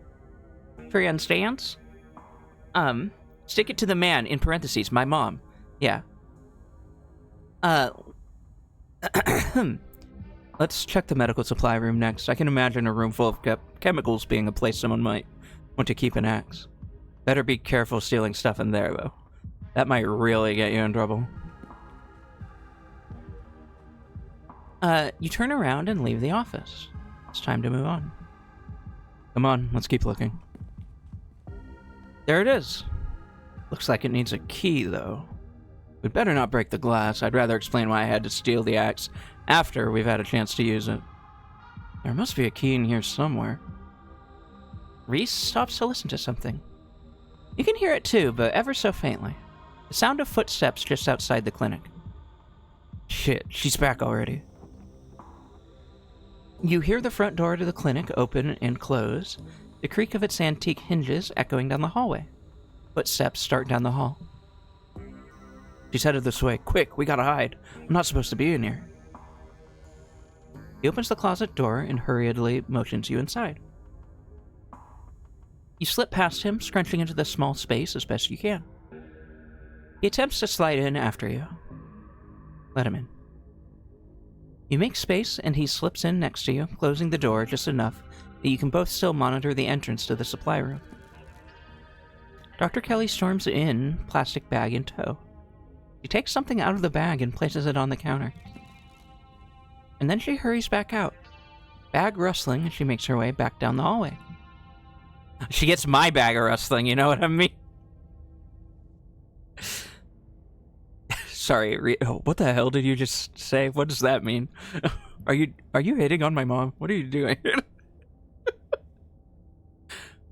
For your understands? Stick it to the man, in parentheses, my mom. Yeah. Let's check the medical supply room next. I can imagine a room full of chemicals being a place someone might want to keep an axe. Better be careful stealing stuff in there, though. That might really get you in trouble. You turn around and leave the office. It's time to move on. Come on, let's keep looking. There it is. Looks like it needs a key, though. We'd better not break the glass. I'd rather explain why I had to steal the axe after we've had a chance to use it. There must be a key in here somewhere. Reese stops to listen to something. You can hear it too, but ever so faintly. The sound of footsteps just outside the clinic. Shit, she's back already. You hear the front door to the clinic open and close, the creak of its antique hinges echoing down the hallway. Footsteps start down the hall. She's headed this way. Quick, we gotta hide. I'm not supposed to be in here. He opens the closet door and hurriedly motions you inside. You slip past him, scrunching into the small space as best you can. He attempts to slide in after you. Let him in. You make space, and he slips in next to you, closing the door just enough that you can both still monitor the entrance to the supply room. Dr. Kelly storms in, plastic bag in tow. She takes something out of the bag and places it on the counter. And then she hurries back out, bag rustling, as she makes her way back down the hallway. She gets my bag of rustling, you know what I mean? Sorry, what the hell did you just say? What does that mean? Are you hitting on my mom? What are you doing?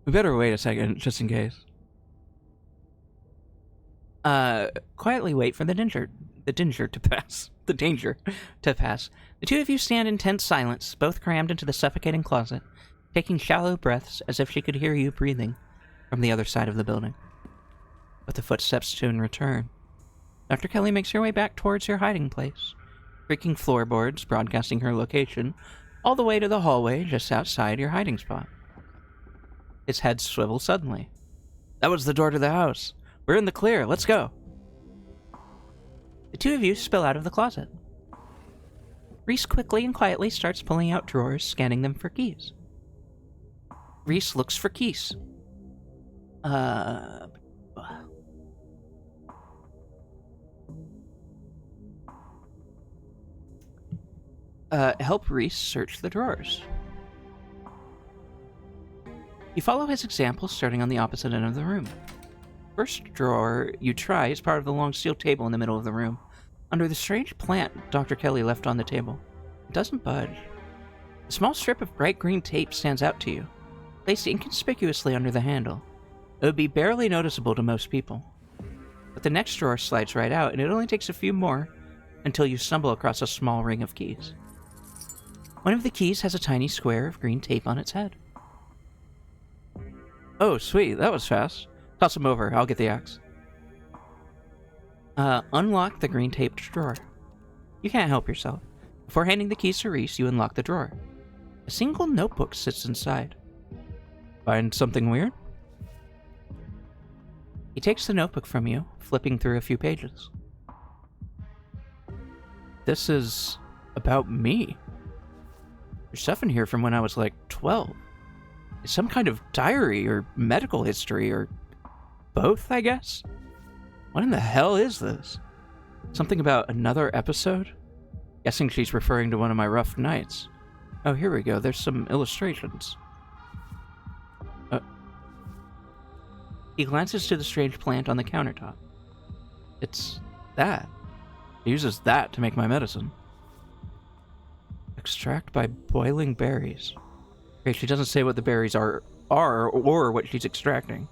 We better wait a second, just in case. Quietly wait for the danger to pass. The two of you stand in tense silence, both crammed into the suffocating closet, taking shallow breaths as if she could hear you breathing from the other side of the building. But the footsteps soon return. Dr. Kelly makes her way back towards your hiding place, creaking floorboards broadcasting her location, all the way to the hallway just outside your hiding spot. His head swivels suddenly. That was the door to the house. We're in the clear. Let's go. The two of you spill out of the closet. Reese quickly and quietly starts pulling out drawers, scanning them for keys. Reese looks for keys. Help Reese search the drawers. You follow his example, starting on the opposite end of the room. First drawer you try is part of the long steel table in the middle of the room, under the strange plant Dr. Kelly left on the table. It doesn't budge. A small strip of bright green tape stands out to you, placed inconspicuously under the handle. It would be barely noticeable to most people. But the next drawer slides right out, and it only takes a few more until you stumble across a small ring of keys. One of the keys has a tiny square of green tape on its head. Oh, sweet, that was fast. Toss him over, I'll get the axe. Unlock the green taped drawer. You can't help yourself. Before handing the keys to Reese, you unlock the drawer. A single notebook sits inside. Find something weird? He takes the notebook from you, flipping through a few pages. This is about me. There's stuff in here from when I was like 12. It's some kind of diary or medical history or both, I guess? What in the hell is this? Something about another episode? Guessing she's referring to one of my rough nights. Oh, here we go. There's some illustrations. He glances to the strange plant on the countertop. It's that. He uses that to make my medicine. Extract by boiling berries. Okay, she doesn't say what the berries are are or what she's extracting.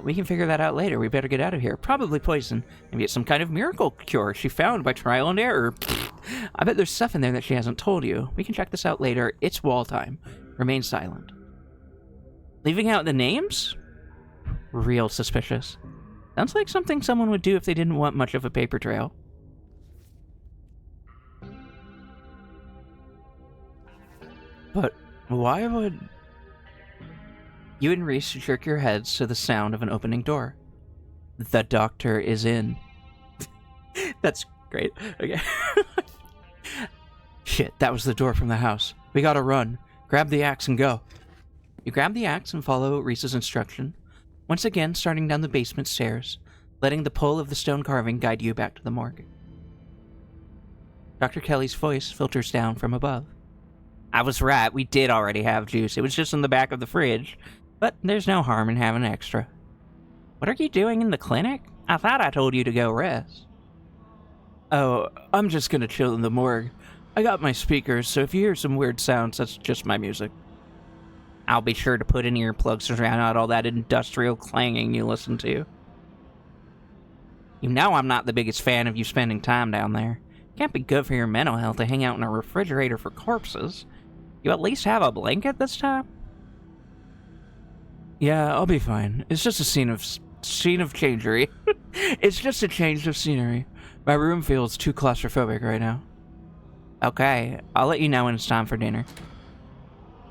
We can figure that out later. We better get out of here. Probably poison. Maybe it's some kind of miracle cure she found by trial and error. I bet there's stuff in there that she hasn't told you. We can check this out later. It's wall time. Remain silent. Leaving out the names? Real suspicious. Sounds like something someone would do if they didn't want much of a paper trail. But why would... You and Reese jerk your heads to the sound of an opening door. The doctor is in. That's great. Okay. Shit, that was the door from the house. We gotta run. Grab the axe and go. You grab the axe and follow Reese's instruction, once again starting down the basement stairs, letting the pull of the stone carving guide you back to the morgue. Dr. Kelly's voice filters down from above. I was right, we did already have juice. It was just in the back of the fridge. But there's no harm in having extra. What are you doing in the clinic? I thought I told you to go rest. Oh, I'm just gonna chill in the morgue. I got my speakers, so if you hear some weird sounds, that's just my music. I'll be sure to put in earplugs to drown out all that industrial clanging you listen to. You know I'm not the biggest fan of you spending time down there. Can't be good for your mental health to hang out in a refrigerator for corpses. You at least have a blanket this time? Yeah, I'll be fine. It's just a scene of changery. It's just a change of scenery. My room feels too claustrophobic right now. Okay, I'll let you know when it's time for dinner.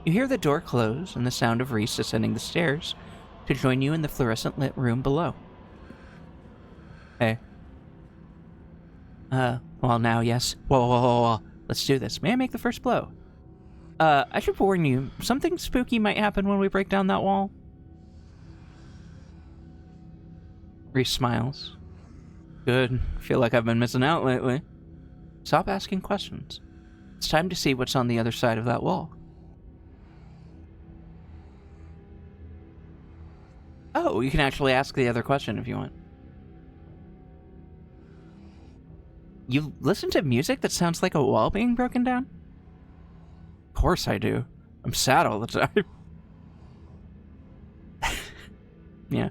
You hear the door close and the sound of Reese ascending the stairs to join you in the fluorescent lit room below. Hey. Well now, yes. Whoa. Let's do this. May I make the first blow? I should warn you, something spooky might happen when we break down that wall. Reese smiles. Good. Feel like I've been missing out lately. Stop asking questions. It's time to see what's on the other side of that wall. Oh, you can actually ask the other question if you want. You listen to music that sounds like a wall being broken down? Of course I do. I'm sad all the time. Yeah.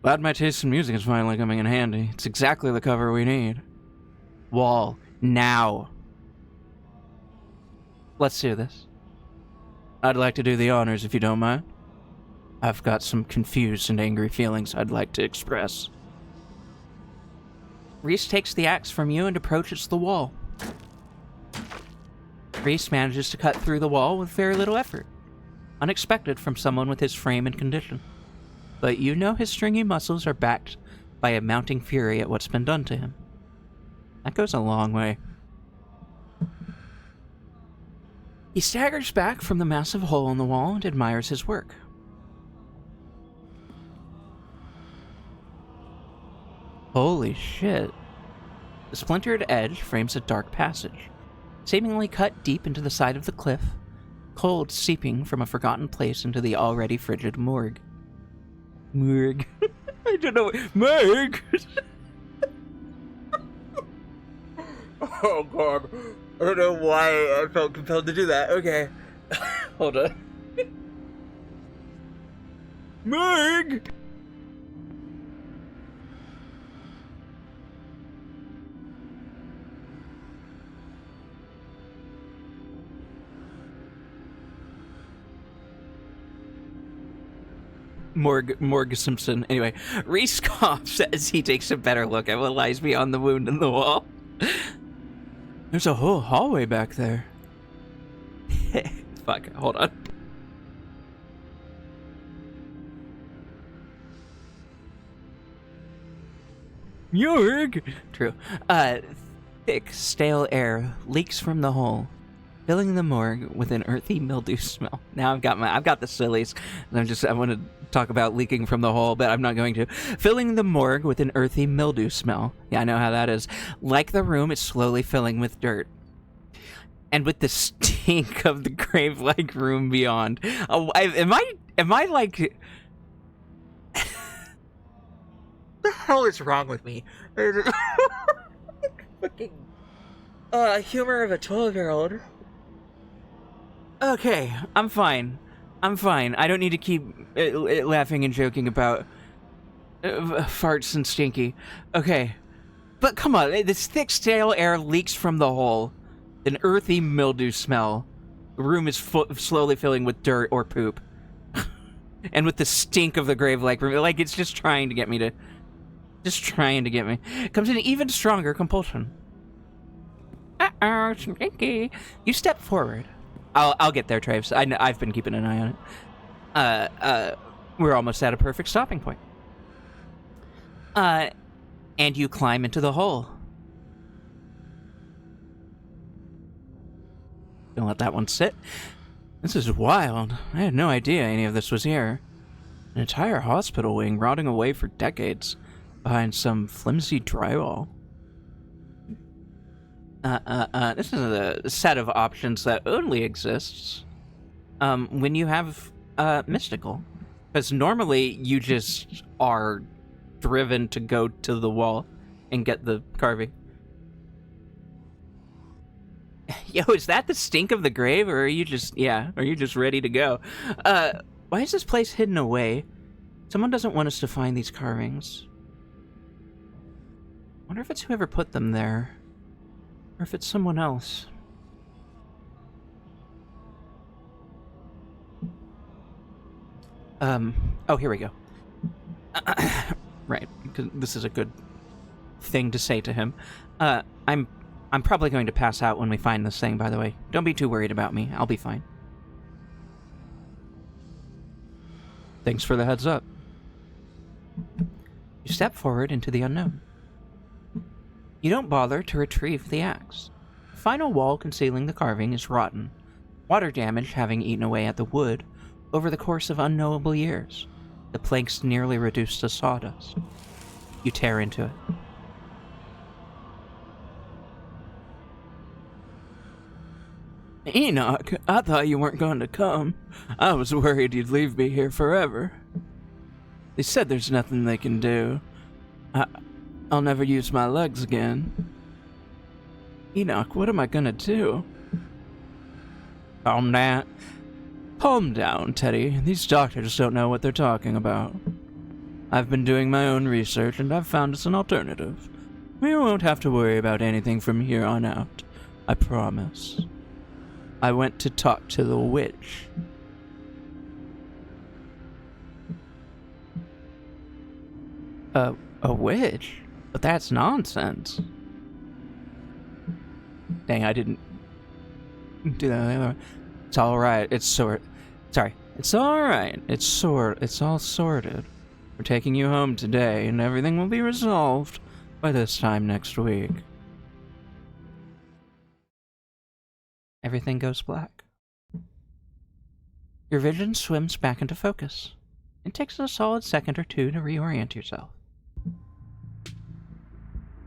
Glad my taste in music is finally coming in handy. It's exactly the cover we need. Wall. Now. Let's do this. I'd like to do the honors if you don't mind. I've got some confused and angry feelings I'd like to express. Reese takes the axe from you and approaches the wall. Reese manages to cut through the wall with very little effort. Unexpected from someone with his frame and condition. But you know his stringy muscles are backed by a mounting fury at what's been done to him. That goes a long way. He staggers back from the massive hole in the wall and admires his work. Holy shit. The splintered edge frames a dark passage, seemingly cut deep into the side of the cliff, cold seeping from a forgotten place into the already frigid morgue. Morgue. I don't know. Morgue! Oh god. I don't know why I felt compelled to do that. Okay. Hold on. Morgue! Morgue Simpson. Anyway, Reese coughs as he takes a better look at what lies beyond the wound in the wall. There's a whole hallway back there. Fuck, hold on. Morgue! True. Thick, stale air leaks from the hole, filling the morgue with an earthy mildew smell. Now I've got the sillies. I want to talk about leaking from the hole, but I'm not going to. Filling the morgue with an earthy mildew smell. Yeah, I know how that is. Like the room, it's slowly filling with dirt. And with the stink of the grave-like room beyond. Oh, am I like... What the hell is wrong with me? Fucking... Humor of a 12-year-old. Okay, I'm fine. I'm fine. I don't need to keep laughing and joking about farts and stinky. Okay. But come on, this thick, stale air leaks from the hole. An earthy mildew smell. The room is slowly filling with dirt or poop. And with the stink of the grave-like room. Like, it's just trying to get me to... Just trying to get me. Comes an even stronger compulsion. Uh-oh, stinky. You step forward. I'll get there, Traves. I've been keeping an eye on it. We're almost at a perfect stopping point. And you climb into the hole. Don't let that one sit. This is wild. I had no idea any of this was here. An entire hospital wing rotting away for decades behind some flimsy drywall. This is a set of options that only exists when you have mystical. Because normally you just are driven to go to the wall and get the carving. Yo, is that the stink of the grave, or are you just ready to go? Why is this place hidden away? Someone doesn't want us to find these carvings. Wonder if it's whoever put them there. Or if it's someone else. Oh, here we go. Right, because this is a good thing to say to him. I'm probably going to pass out when we find this thing, by the way. Don't be too worried about me. I'll be fine. Thanks for the heads up. You step forward into the unknown. You don't bother to retrieve the axe. The final wall concealing the carving is rotten, water damage having eaten away at the wood over the course of unknowable years. The planks nearly reduced to sawdust. You tear into it. Enoch, I thought you weren't going to come. I was worried you'd leave me here forever. They said there's nothing they can do. I'll never use my legs again. Enoch, what am I gonna do? Calm down. Calm down, Teddy. These doctors don't know what they're talking about. I've been doing my own research, and I've found us an alternative. We won't have to worry about anything from here on out. I promise. I went to talk to the witch. A witch? But that's nonsense. Dang, I didn't do that. It's alright. It's alright. It's all sorted. We're taking you home today, and everything will be resolved by this time next week. Everything goes black. Your vision swims back into focus. It takes a solid second or two to reorient yourself.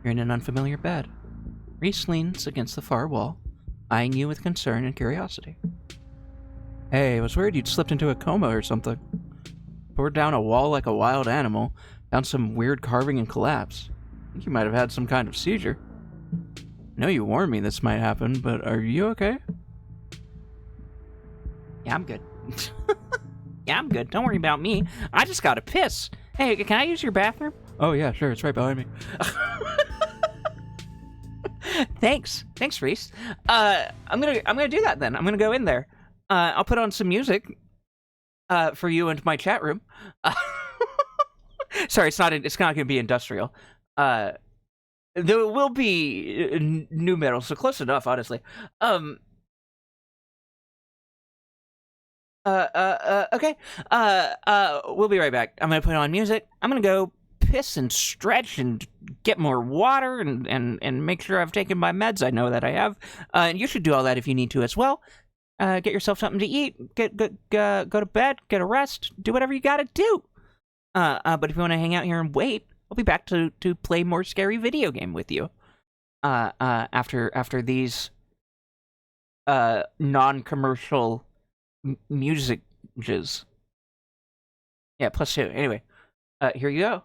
You're in an unfamiliar bed. Reese leans against the far wall, eyeing you with concern and curiosity. Hey, I was worried you'd slipped into a coma or something. Poured down a wall like a wild animal, found some weird carving and collapse. I think you might have had some kind of seizure. I know you warned me this might happen, but are you okay? Yeah, I'm good. Yeah, I'm good. Don't worry about me. I just gotta piss. Hey, can I use your bathroom? Oh yeah, sure. It's right behind me. Thanks, Reese. I'm gonna do that then. I'm gonna go in there. I'll put on some music. For you and my chat room. Sorry, it's not gonna be industrial. There will be new metal, so close enough, honestly. Okay. We'll be right back. I'm gonna put on music. I'm gonna go piss and stretch and get more water and make sure I've taken my meds. I know that I have. And you should do all that if you need to as well. Get yourself something to eat. Go to bed. Get a rest. Do whatever you gotta do. But if you want to hang out here and wait, I'll be back to play more scary video game with you. After these non-commercial music jizz. Yeah, +2. Anyway, here you go.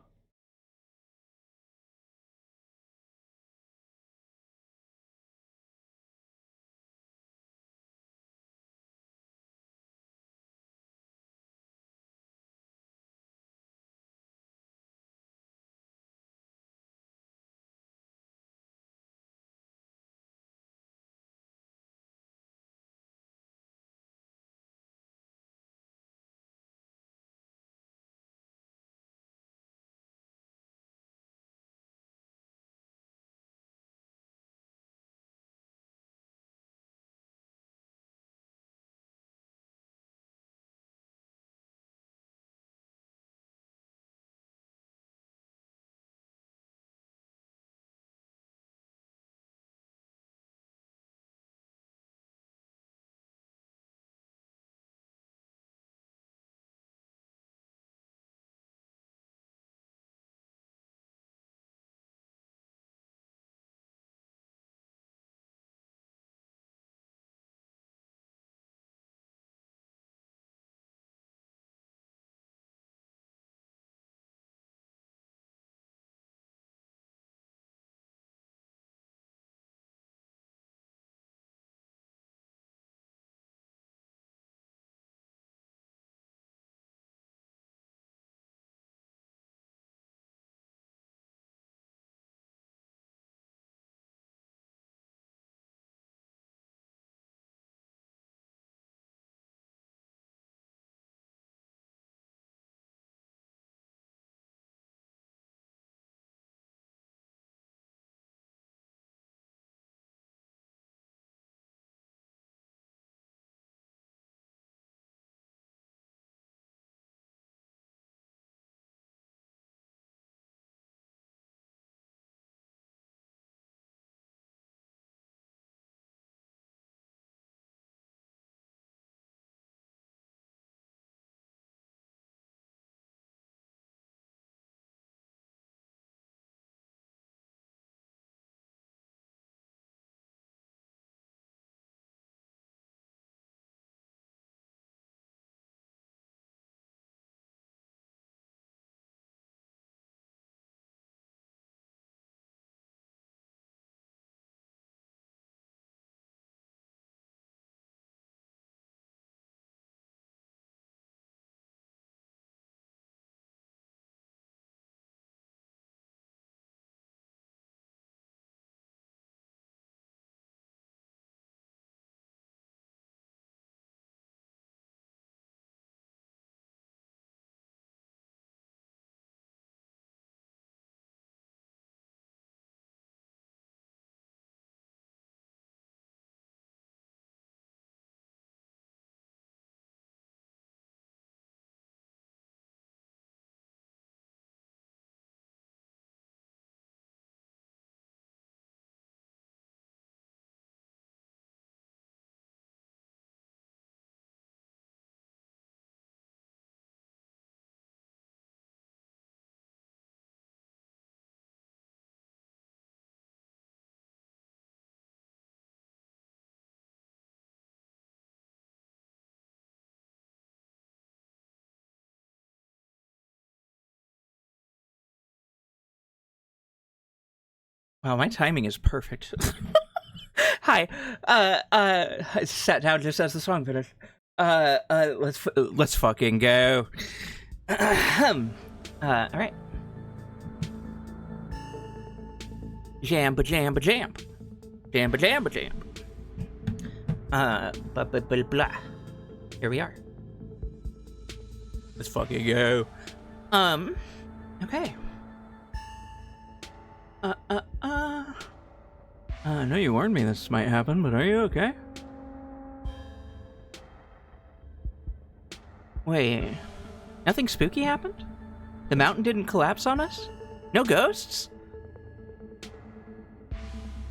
Wow, my timing is perfect. Hi. I sat down just as the song finished. Let's fucking go. All right. Jamba jamba jam. Jamba jamba jam. Blah blah blah blah. Here we are. Let's fucking go. Okay. I know you warned me this might happen, but are you okay? Wait, nothing spooky happened? The mountain didn't collapse on us? No ghosts?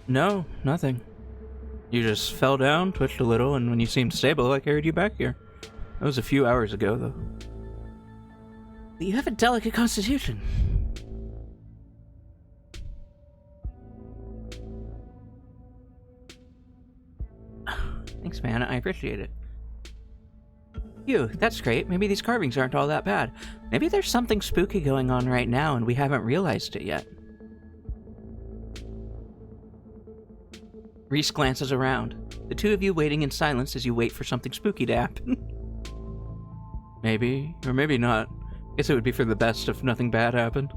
No, nothing. You just fell down, twitched a little, and when you seemed stable, I carried you back here. That was a few hours ago, though. But you have a delicate constitution. Thanks, man. I appreciate it. Phew, that's great. Maybe these carvings aren't all that bad. Maybe there's something spooky going on right now and we haven't realized it yet. Reese glances around, the two of you waiting in silence as you wait for something spooky to happen. Maybe, or maybe not. Guess it would be for the best if nothing bad happened.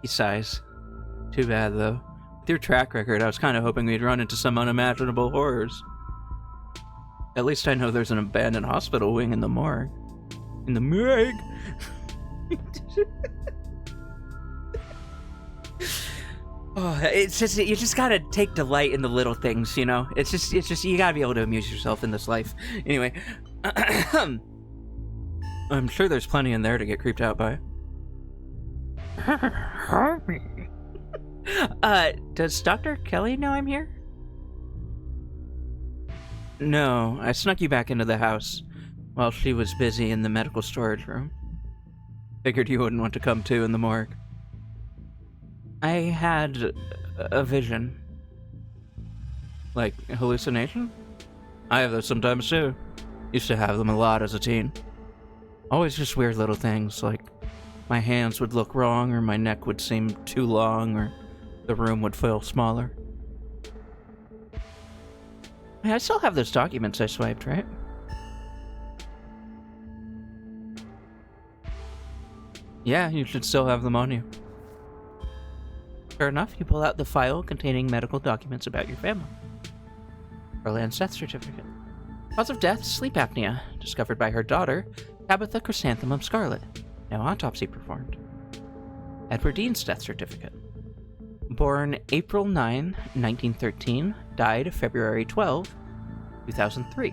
He sighs. Too bad, though. With your track record, I was kind of hoping we'd run into some unimaginable horrors. At least I know there's an abandoned hospital wing in the morgue. In the morgue? Oh, it's just, you just gotta take delight in the little things, you know? It's just, you gotta be able to amuse yourself in this life. Anyway. I'm sure there's plenty in there to get creeped out by. Does Dr. Kelly know I'm here? No, I snuck you back into the house while she was busy in the medical storage room. Figured you wouldn't want to come too in the morgue. I had a vision. Like, a hallucination? I have those sometimes too. Used to have them a lot as a teen. Always just weird little things, like my hands would look wrong, or my neck would seem too long, or the room would feel smaller. I still have those documents I swiped, right? Yeah, you should still have them on you. Sure enough, you pull out the file containing medical documents about your family. Orland's death certificate. Cause of death, sleep apnea, discovered by her daughter, Tabitha Chrysanthemum Scarlet. No autopsy performed. Edward Dean's death certificate. Born April 9, 1913, died February 12, 2003.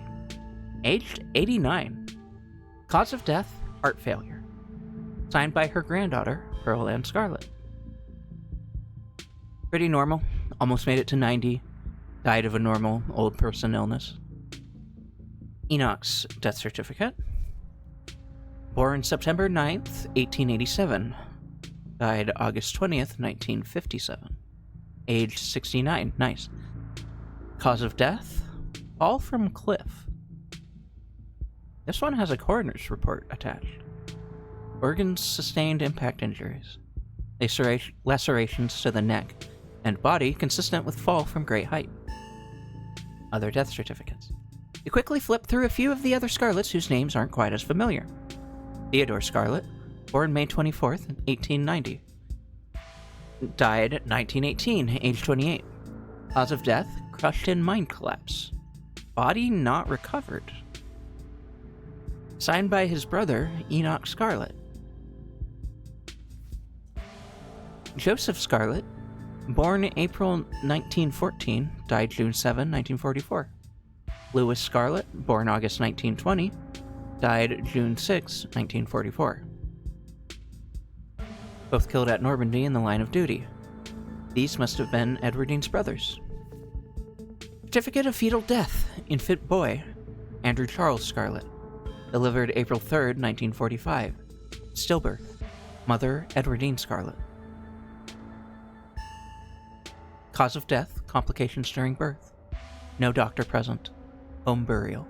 Aged 89. Cause of death, heart failure. Signed by her granddaughter, Pearl Ann Scarlett. Pretty normal. Almost made it to 90. Died of a normal old person illness. Enoch's death certificate. Born September 9th, 1887. Died August 20th, 1957. Age 69. Nice. Cause of death? Fall from cliff. This one has a coroner's report attached. Organs sustained impact injuries. Lacerations to the neck and body consistent with fall from great height. Other death certificates. You quickly flip through a few of the other Scarlets whose names aren't quite as familiar. Theodore Scarlett, born May 24th, 1890. Died 1918, age 28. Cause of death, crushed in mine collapse. Body not recovered. Signed by his brother, Enoch Scarlett. Joseph Scarlett, born April 1914, died June 7, 1944. Lewis Scarlett, born August 1920, died June 6, 1944. Both killed at Normandy in the line of duty. These must have been Edward Dean's brothers. Certificate of fetal death, infant boy, Andrew Charles Scarlett. Delivered April 3, 1945. Stillbirth, mother Edward Dean Scarlett. Cause of death, complications during birth. No doctor present. Home burial.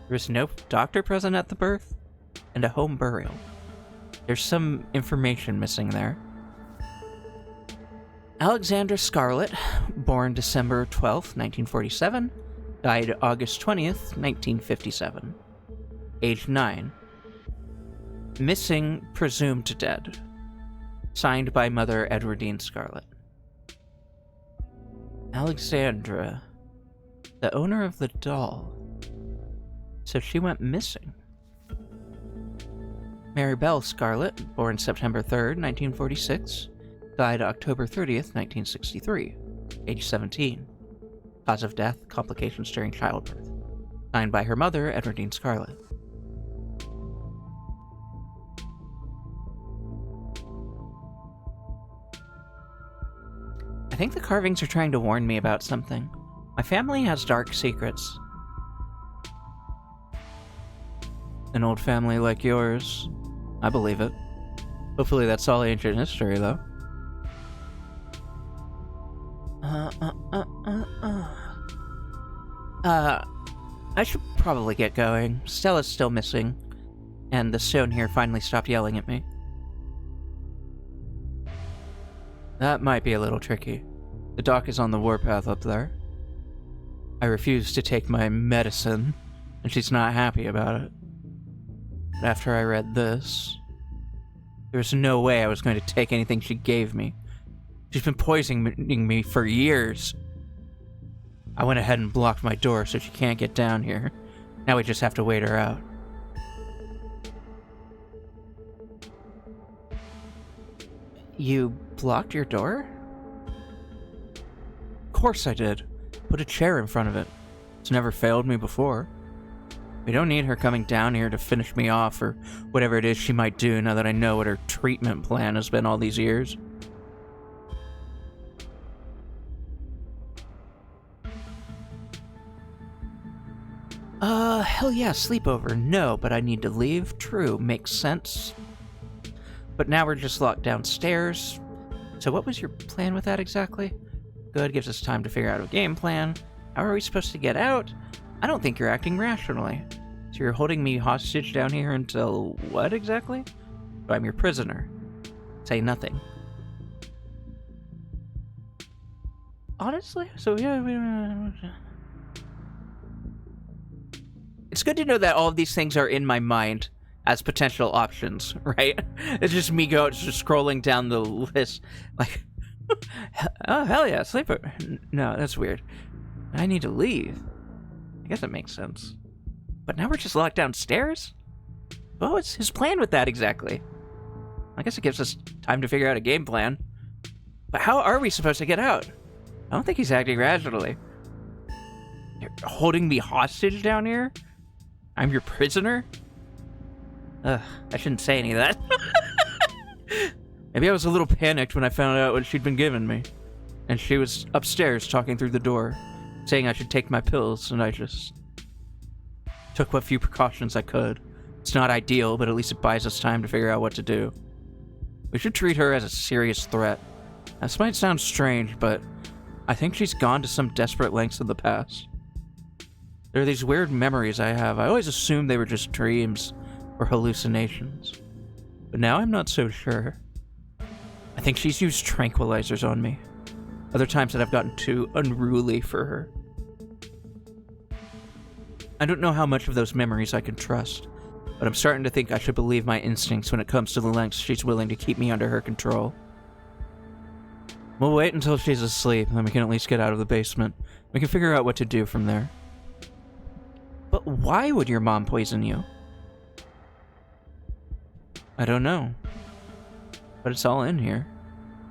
There was no doctor present at the birth, and a home burial. There's some information missing there. Alexandra Scarlett, born December 12th, 1947, died August 20th, 1957. Age 9. Missing, presumed dead. Signed by mother Edwardine Scarlett. Alexandra, the owner of the doll. So she went missing. Mary Bell Scarlett, born September 3rd, 1946, died October 30th, 1963, age 17. Cause of death, complications during childbirth. Signed by her mother, Edwardine Scarlett. I think the carvings are trying to warn me about something. My family has dark secrets. An old family like yours. I believe it. Hopefully that's all ancient history, though. I should probably get going. Stella's still missing, and the stone here finally stopped yelling at me. That might be a little tricky. The dock is on the warpath up there. I refuse to take my medicine, and she's not happy about it. But after I read this, there was no way I was going to take anything she gave me. She's been poisoning me for years. I went ahead and blocked my door so she can't get down here. Now we just have to wait her out. You blocked your door? Of course I did. Put a chair in front of it. It's never failed me before. We don't need her coming down here to finish me off or whatever it is she might do now that I know what her treatment plan has been all these years. Hell yeah, sleepover. No, but I need to leave. True, makes sense. But now we're just locked downstairs. So what was your plan with that exactly? Good, gives us time to figure out a game plan. How are we supposed to get out? I don't think you're acting rationally. So you're holding me hostage down here until what exactly? So I'm your prisoner. Say nothing. Honestly? So yeah, it's good to know that all of these things are in my mind as potential options, right? It's just me just scrolling down the list, like, oh, hell yeah, sleeper. No, that's weird. I need to leave. I guess that makes sense. But now we're just locked downstairs? What was his plan with that exactly? I guess it gives us time to figure out a game plan. But how are we supposed to get out? I don't think he's acting rationally. You're holding me hostage down here? I'm your prisoner? Ugh, I shouldn't say any of that. Maybe I was a little panicked when I found out what she'd been giving me. And she was upstairs talking through the door, saying I should take my pills, and I just took what few precautions I could. It's not ideal, but at least it buys us time to figure out what to do. We should treat her as a serious threat. This might sound strange, but I think she's gone to some desperate lengths in the past. There are these weird memories I have. I always assumed they were just dreams or hallucinations. But now I'm not so sure. I think she's used tranquilizers on me. Other times that I've gotten too unruly for her. I don't know how much of those memories I can trust, but I'm starting to think I should believe my instincts when it comes to the lengths she's willing to keep me under her control. We'll wait until she's asleep, then we can at least get out of the basement. We can figure out what to do from there. But why would your mom poison you? I don't know. But it's all in here.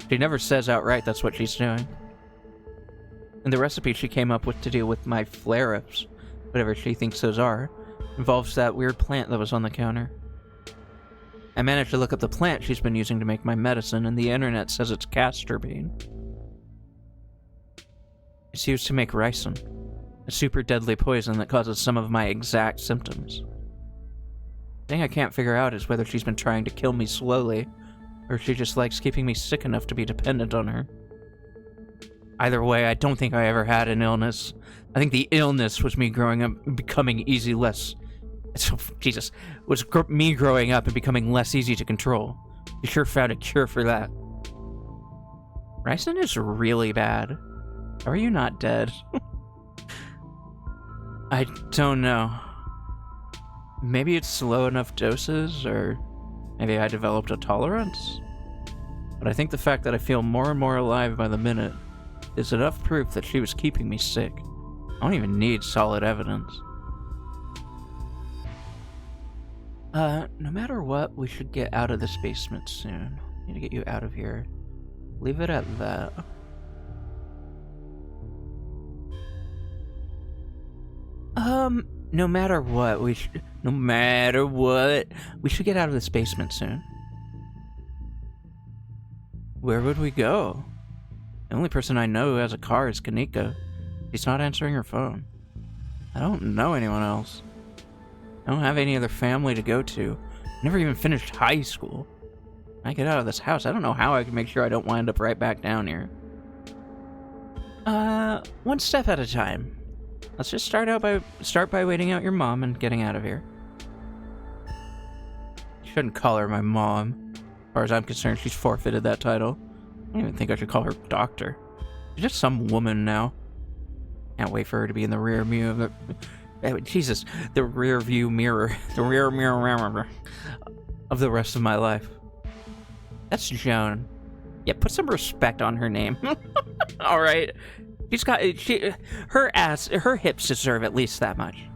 She never says outright that's what she's doing. And the recipe she came up with to deal with my flare-ups, whatever she thinks those are, involves that weird plant that was on the counter. I managed to look up the plant she's been using to make my medicine, and the internet says it's castor bean. It's used to make ricin, a super deadly poison that causes some of my exact symptoms. The thing I can't figure out is whether she's been trying to kill me slowly, or if she just likes keeping me sick enough to be dependent on her. Either way, I don't think I ever had an illness. I think the illness was me growing up and becoming me growing up and becoming less easy to control. You sure found a cure for that. Ricin is really bad. How are you not dead? I don't know. Maybe it's slow enough doses, or maybe I developed a tolerance? But I think the fact that I feel more and more alive by the minute is enough proof that she was keeping me sick. I don't even need solid evidence. No matter what, we should get out of this basement soon. Need to get you out of here. Leave it at that. No matter what, we should get out of this basement soon. Where would we go? The only person I know who has a car is Kanika. She's not answering her phone. I don't know anyone else. I don't have any other family to go to. I never even finished high school. When I get out of this house, I don't know how I can make sure I don't wind up right back down here. One step at a time. Let's just start by waiting out your mom and getting out of here. You shouldn't call her my mom. As far as I'm concerned, she's forfeited that title. I don't even think I should call her doctor. She's just some woman now. Can't wait for her to be in the rear view of the rear view mirror. The rear mirror of the rest of my life. That's Joan. Yeah, put some respect on her name. Alright. Her hips deserve at least that much.